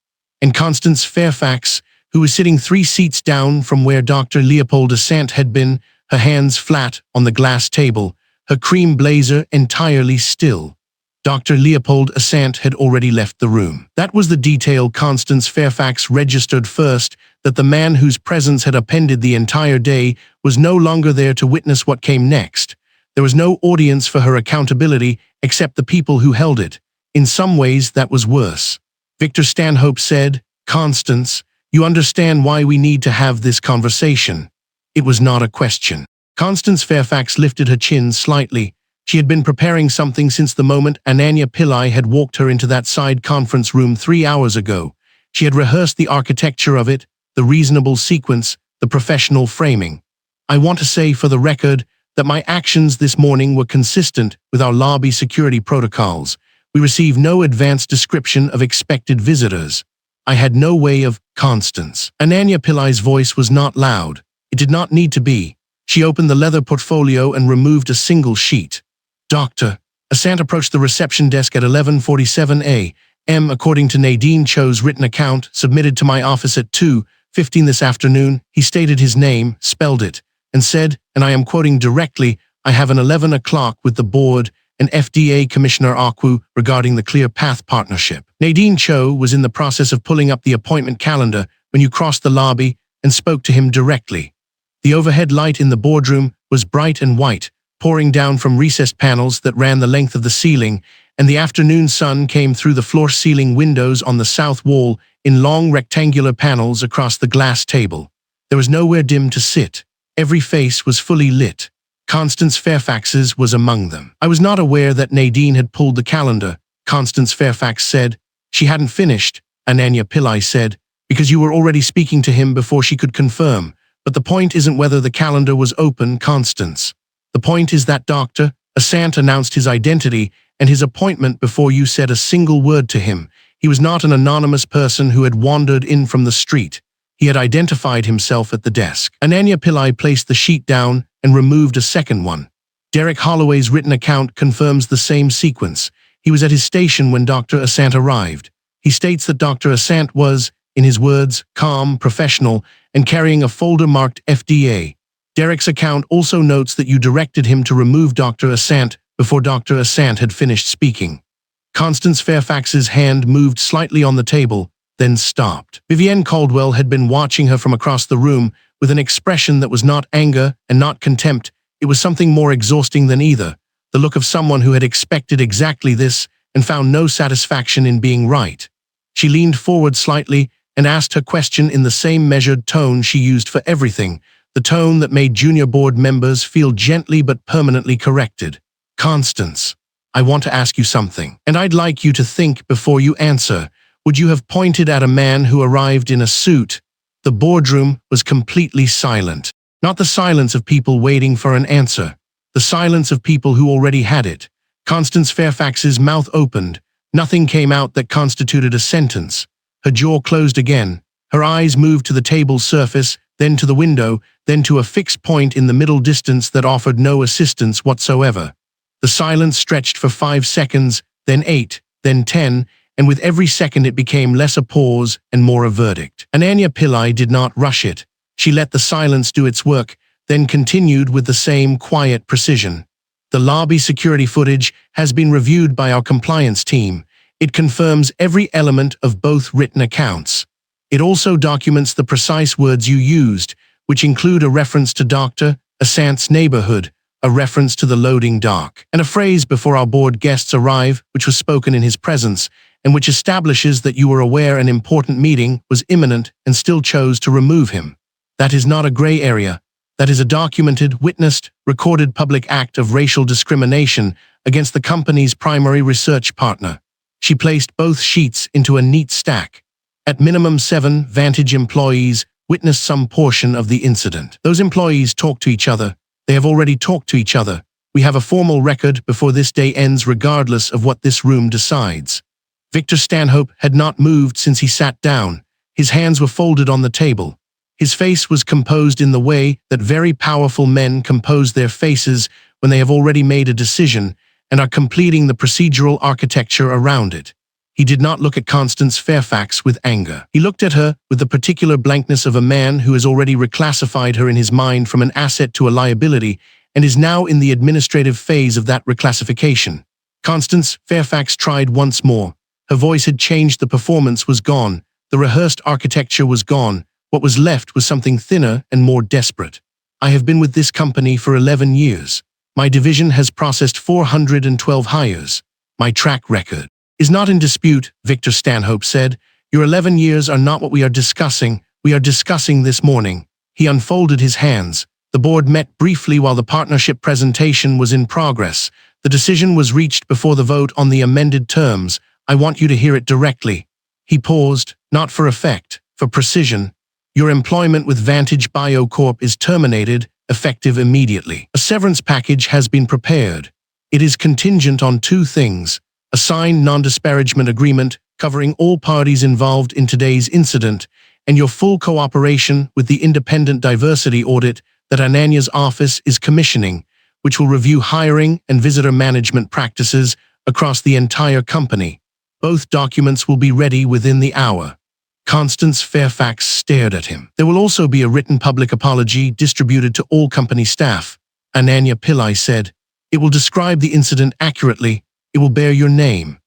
Speaker 1: And Constance Fairfax, who was sitting 3 seats down from where Dr. Leopold Asante had been, her hands flat on the glass table, her cream blazer entirely still. Dr. Leopold Asante had already left the room. That was the detail Constance Fairfax registered first, that the man whose presence had appended the entire day was no longer there to witness what came next. There was no audience for her accountability except the people who held it. In some ways, that was worse. Victor Stanhope said, "Constance, you understand why we need to have this conversation." It was not a question. Constance Fairfax lifted her chin slightly. She had been preparing something since the moment Ananya Pillai had walked her into that side conference room 3 hours ago. She had rehearsed the architecture of it, the reasonable sequence, the professional framing. "I want to say for the record that my actions this morning were consistent with our lobby security protocols. We received no advance description of expected visitors. I had no way of..." Constance. Ananya Pillai's voice was not loud. It did not need to be. She opened the leather portfolio and removed a single sheet. Dr. Asante approached the reception desk at 11:47 a.m. According to Nadine Cho's written account submitted to my office at 2:15 this afternoon, he stated his name, spelled it, and said, and I am quoting directly, "I have an 11 o'clock with the board and FDA Commissioner Akwu regarding the Clear Path partnership." Nadine Cho was in the process of pulling up the appointment calendar when you crossed the lobby and spoke to him directly. The overhead light in the boardroom was bright and white, pouring down from recessed panels that ran the length of the ceiling, and the afternoon sun came through the floor-ceiling windows on the south wall in long rectangular panels across the glass table. There was nowhere dim to sit. Every face was fully lit. Constance Fairfax's was among them. "I was not aware that Nadine had pulled the calendar," Constance Fairfax said. "She hadn't finished," Ananya Pillai said, "because you were already speaking to him before she could confirm. But the point isn't whether the calendar was open, Constance. The point is that Dr. Asante announced his identity and his appointment before you said a single word to him. He was not an anonymous person who had wandered in from the street. He had identified himself at the desk." Ananya Pillai placed the sheet down and removed a second one. Derek Holloway's written account confirms the same sequence. He was at his station when Dr. Asante arrived. He states that Dr. Asante was, in his words, calm, professional, and carrying a folder marked FDA. Derek's account also notes that you directed him to remove Dr. Asante before Dr. Asante had finished speaking. Constance Fairfax's hand moved slightly on the table, then stopped. Vivienne Caldwell had been watching her from across the room with an expression that was not anger and not contempt. It was something more exhausting than either, the look of someone who had expected exactly this and found no satisfaction in being right. She leaned forward slightly and asked her question in the same measured tone she used for everything, the tone that made junior board members feel gently but permanently corrected. "Constance, I want to ask you something, and I'd like you to think before you answer. Would you have pointed at a man who arrived in a suit?" The boardroom was completely silent. Not the silence of people waiting for an answer. The silence of people who already had it. Constance Fairfax's mouth opened. Nothing came out that constituted a sentence. Her jaw closed again. Her eyes moved to the table's surface, then to the window, then to a fixed point in the middle distance that offered no assistance whatsoever. The silence stretched for 5 seconds, then 8, then 10, and with every second it became less a pause and more a verdict. Ananya Pillai did not rush it. She let the silence do its work, then continued with the same quiet precision. The lobby security footage has been reviewed by our compliance team. It confirms every element of both written accounts. It also documents the precise words you used, which include a reference to Dr. Asante's neighborhood, a reference to the loading dock, and a phrase before our board guests arrive, which was spoken in his presence, and which establishes that you were aware an important meeting was imminent and still chose to remove him. That is not a gray area. That is a documented, witnessed, recorded public act of racial discrimination against the company's primary research partner. She placed both sheets into a neat stack. At minimum 7 Vantage employees witnessed some portion of the incident. Those employees talked to each other. They have already talked to each other. We have a formal record before this day ends regardless of what this room decides. Victor Stanhope had not moved since he sat down. His hands were folded on the table. His face was composed in the way that very powerful men compose their faces when they have already made a decision and are completing the procedural architecture around it. He did not look at Constance Fairfax with anger. He looked at her with the particular blankness of a man who has already reclassified her in his mind from an asset to a liability and is now in the administrative phase of that reclassification. Constance Fairfax tried once more. Her voice had changed. The performance was gone. The rehearsed architecture was gone. What was left was something thinner and more desperate. I have been with this company for 11 years. My division has processed 412 hires. My track record is not in dispute, Victor Stanhope said. Your 11 years are not what we are discussing. We are discussing this morning. He unfolded his hands. The board met briefly while the partnership presentation was in progress. The decision was reached before the vote on the amended terms. I want you to hear it directly. He paused, not for effect, for precision. Your employment with Vantage BioCorp is terminated, effective immediately. A severance package has been prepared. It is contingent on 2 things: a signed non-disparagement agreement covering all parties involved in today's incident, and your full cooperation with the independent diversity audit that Ananya's office is commissioning, which will review hiring and visitor management practices across the entire company. Both documents will be ready within the hour. Constance Fairfax stared at him. There will also be a written public apology distributed to all company staff, Ananya Pillai said. It will describe the incident accurately. It will bear your name.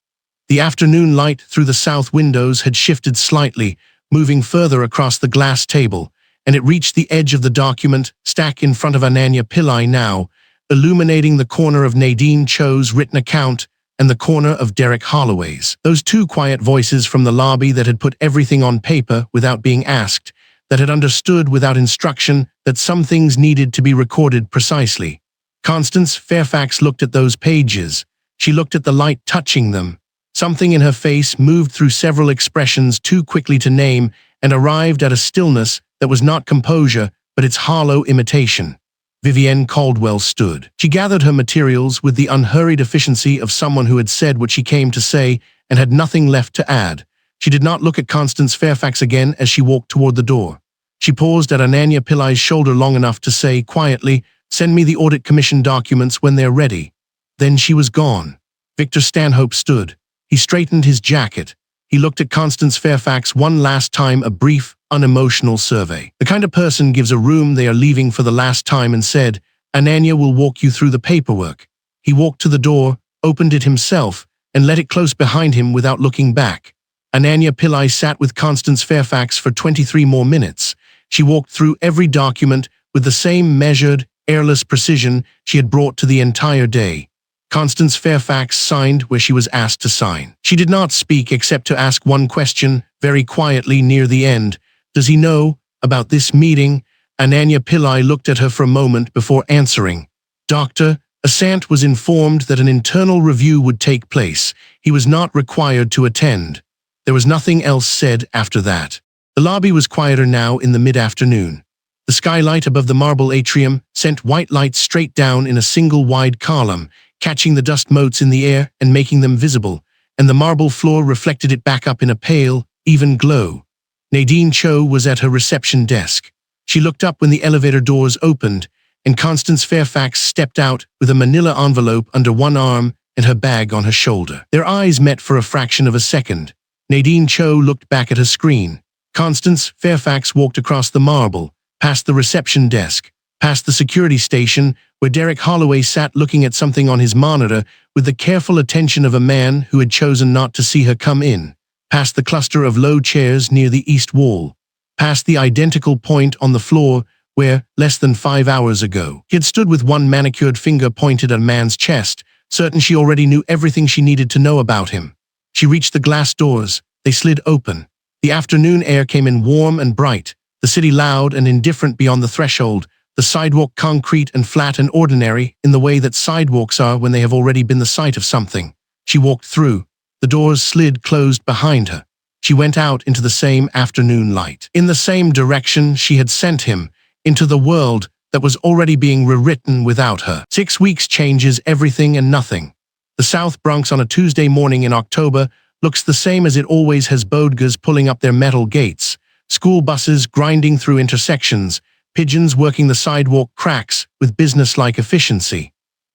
Speaker 1: The afternoon light through the south windows had shifted slightly, moving further across the glass table, and it reached the edge of the document, stack in front of Ananya Pillai now, illuminating the corner of Nadine Cho's written account and the corner of Derek Holloway's. Those 2 quiet voices from the lobby that had put everything on paper without being asked, that had understood without instruction that some things needed to be recorded precisely. Constance Fairfax looked at those pages. She looked at the light touching them. Something in her face moved through several expressions too quickly to name and arrived at a stillness that was not composure, but its hollow imitation. Vivienne Caldwell stood. She gathered her materials with the unhurried efficiency of someone who had said what she came to say and had nothing left to add. She did not look at Constance Fairfax again as she walked toward the door. She paused at Ananya Pillai's shoulder long enough to say quietly, "Send me the audit commission documents when they're ready." Then she was gone. Victor Stanhope stood. He straightened his jacket. He looked at Constance Fairfax one last time, a brief, unemotional survey. The kind of person gives a room they are leaving for the last time and said, "Ananya will walk you through the paperwork." He walked to the door, opened it himself, and let it close behind him without looking back. Ananya Pillai sat with Constance Fairfax for 23 more minutes. She walked through every document with the same measured, airless precision she had brought to the entire day. Constance Fairfax signed where she was asked to sign. She did not speak except to ask one question, very quietly near the end. "Does he know about this meeting?" Ananya Pillai looked at her for a moment before answering. Dr. Asante was informed that an internal review would take place. He was not required to attend. There was nothing else said after that. The lobby was quieter now in the mid-afternoon. The skylight above the marble atrium sent white light straight down in a single wide column, catching the dust motes in the air and making them visible, and the marble floor reflected it back up in a pale, even glow. Nadine Cho was at her reception desk. She looked up when the elevator doors opened, and Constance Fairfax stepped out with a manila envelope under one arm and her bag on her shoulder. Their eyes met for a fraction of a second. Nadine Cho looked back at her screen. Constance Fairfax walked across the marble, past the reception desk, past the security station where Derek Holloway sat looking at something on his monitor with the careful attention of a man who had chosen not to see her come in, past the cluster of low chairs near the east wall, past the identical point on the floor where, less than 5 hours ago, he had stood with one manicured finger pointed at a man's chest, certain she already knew everything she needed to know about him. She reached the glass doors. They slid open. The afternoon air came in warm and bright, the city loud and indifferent beyond the threshold, the sidewalk concrete and flat and ordinary in the way that sidewalks are when they have already been the site of something. She walked through. The doors slid closed behind her. She went out into the same afternoon light, in the same direction she had sent him, into the world that was already being rewritten without her. 6 weeks changes everything and nothing. The South Bronx on a Tuesday morning in October looks the same as it always has, bodegas pulling up their metal gates, school buses grinding through intersections, pigeons working the sidewalk cracks with business-like efficiency.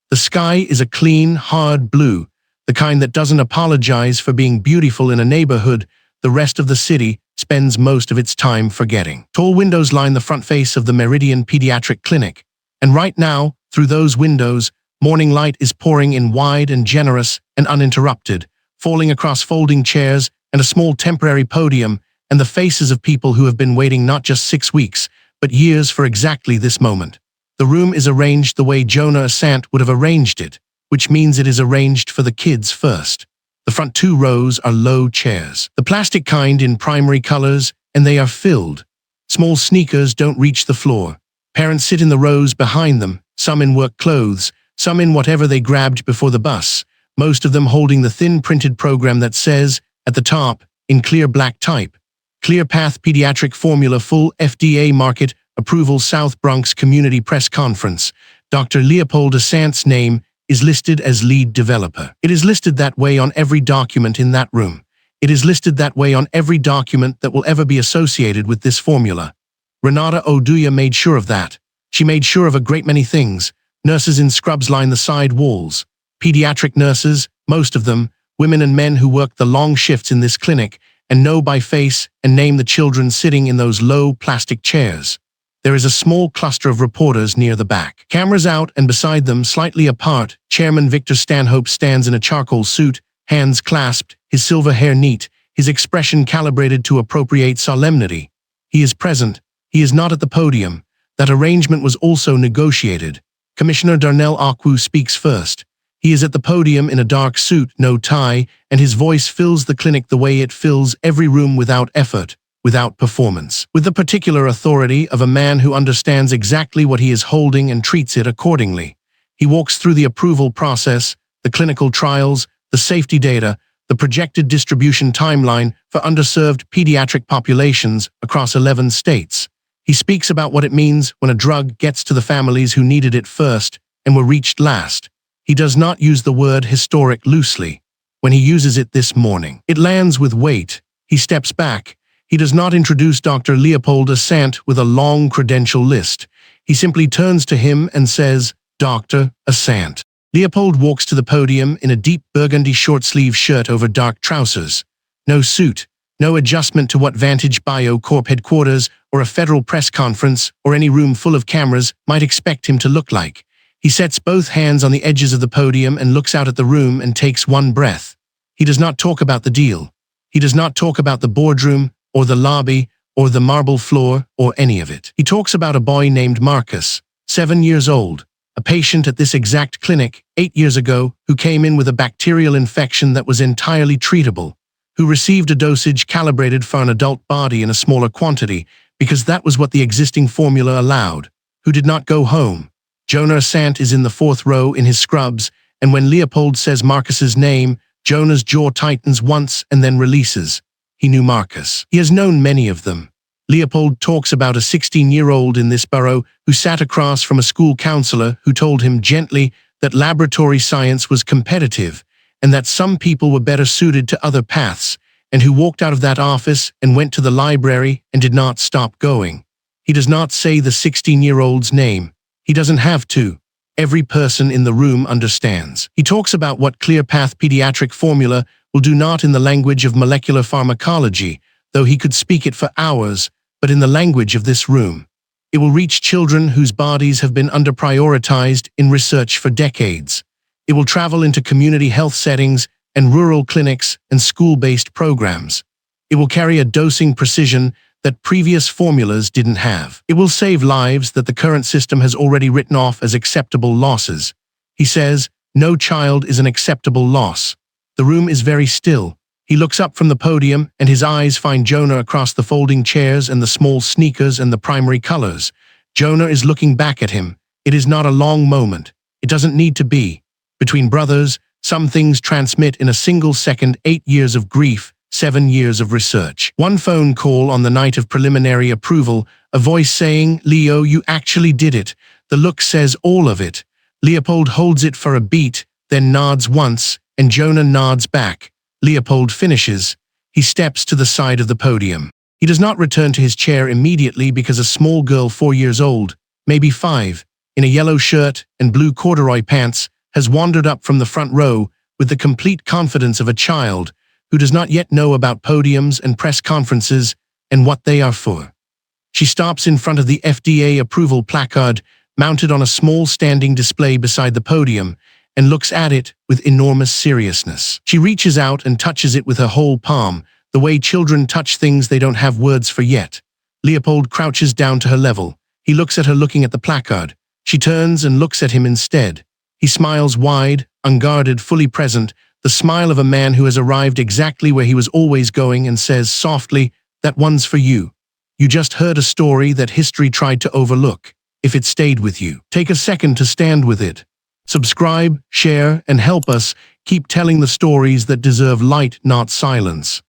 Speaker 1: The sky is a clean, hard blue, the kind that doesn't apologize for being beautiful in a neighborhood the rest of the city spends most of its time forgetting. Tall windows line the front face of the Meridian Pediatric Clinic, and right now, through those windows, morning light is pouring in wide and generous and uninterrupted, falling across folding chairs and a small temporary podium and the faces of people who have been waiting not just 6 weeks, but years for exactly this moment. The room is arranged the way Jonah Asante would have arranged it, which means it is arranged for the kids first. The front 2 rows are low chairs, the plastic kind in primary colors, and they are filled. Small sneakers don't reach the floor. Parents sit in the rows behind them, some in work clothes, some in whatever they grabbed before the bus, most of them holding the thin printed program that says, at the top, in clear black type, ClearPath Pediatric Formula Full FDA Market Approval South Bronx Community Press Conference. Dr. Leopold Asante's name is listed as lead developer. It is listed that way on every document in that room. It is listed that way on every document that will ever be associated with this formula. Renata Oduya made sure of that. She made sure of a great many things. Nurses in scrubs line the side walls. Pediatric nurses, most of them, women and men who work the long shifts in this clinic and know by face and name the children sitting in those low plastic chairs. There is a small cluster of reporters near the back. Cameras out, and beside them, slightly apart, Chairman Victor Stanhope stands in a charcoal suit, hands clasped, his silver hair neat, his expression calibrated to appropriate solemnity. He is present. He is not at the podium. That arrangement was also negotiated. Commissioner Darnell Akwu speaks first. He is at the podium in a dark suit, no tie, and his voice fills the clinic the way it fills every room without effort, without performance, with the particular authority of a man who understands exactly what he is holding and treats it accordingly. He walks through the approval process, the clinical trials, the safety data, the projected distribution timeline for underserved pediatric populations across 11 states. He speaks about what it means when a drug gets to the families who needed it first and were reached last. He does not use the word historic loosely. When he uses it this morning, it lands with weight. He steps back. He does not introduce Dr. Leopold Asante with a long credential list. He simply turns to him and says, "Dr. Asante." Leopold walks to the podium in a deep burgundy short-sleeve shirt over dark trousers. No suit, no adjustment to what Vantage BioCorp headquarters or a federal press conference or any room full of cameras might expect him to look like. He sets both hands on the edges of the podium and looks out at the room and takes one breath. He does not talk about the deal. He does not talk about the boardroom or the lobby or the marble floor or any of it. He talks about a boy named Marcus, 7 years old, a patient at this exact clinic 8 years ago who came in with a bacterial infection that was entirely treatable, who received a dosage calibrated for an adult body in a smaller quantity because that was what the existing formula allowed, who did not go home. Jonah Asante is in the 4th row in his scrubs, and when Leopold says Marcus's name, Jonah's jaw tightens once and then releases. He knew Marcus. He has known many of them. Leopold talks about a 16-year-old in this borough who sat across from a school counselor who told him gently that laboratory science was competitive and that some people were better suited to other paths, and who walked out of that office and went to the library and did not stop going. He does not say the 16-year-old's name. He doesn't have to. Every person in the room understands. He talks about what ClearPath pediatric formula will do, not in the language of molecular pharmacology, though he could speak it for hours, but in the language of this room. It will reach children whose bodies have been under-prioritized in research for decades. It will travel into community health settings and rural clinics and school-based programs. It will carry a dosing precision that previous formulas didn't have. It will save lives that the current system has already written off as acceptable losses. He says, no child is an acceptable loss. The room is very still. He looks up from the podium and his eyes find Jonah across the folding chairs and the small sneakers and the primary colors. Jonah is looking back at him. It is not a long moment. It doesn't need to be. Between brothers, some things transmit in a single second: 8 years of grief, 7 years of research. One phone call on the night of preliminary approval, a voice saying, "Leo, you actually did it." The look says all of it. Leopold holds it for a beat, then nods once, and Jonah nods back. Leopold finishes. He steps to the side of the podium. He does not return to his chair immediately because a small girl 4 years old, maybe 5, in a yellow shirt and blue corduroy pants, has wandered up from the front row with the complete confidence of a child who does not yet know about podiums and press conferences and what they are for. She stops in front of the FDA approval placard mounted on a small standing display beside the podium and looks at it with enormous seriousness. She reaches out and touches it with her whole palm, the way children touch things they don't have words for yet. Leopold crouches down to her level. He looks at her looking at the placard. She turns and looks at him instead. He smiles wide, unguarded, fully present, the smile of a man who has arrived exactly where he was always going, and says softly, "That one's for you. You just heard a story that history tried to overlook. If it stayed with you, take a second to stand with it. Subscribe, share, and help us keep telling the stories that deserve light, not silence."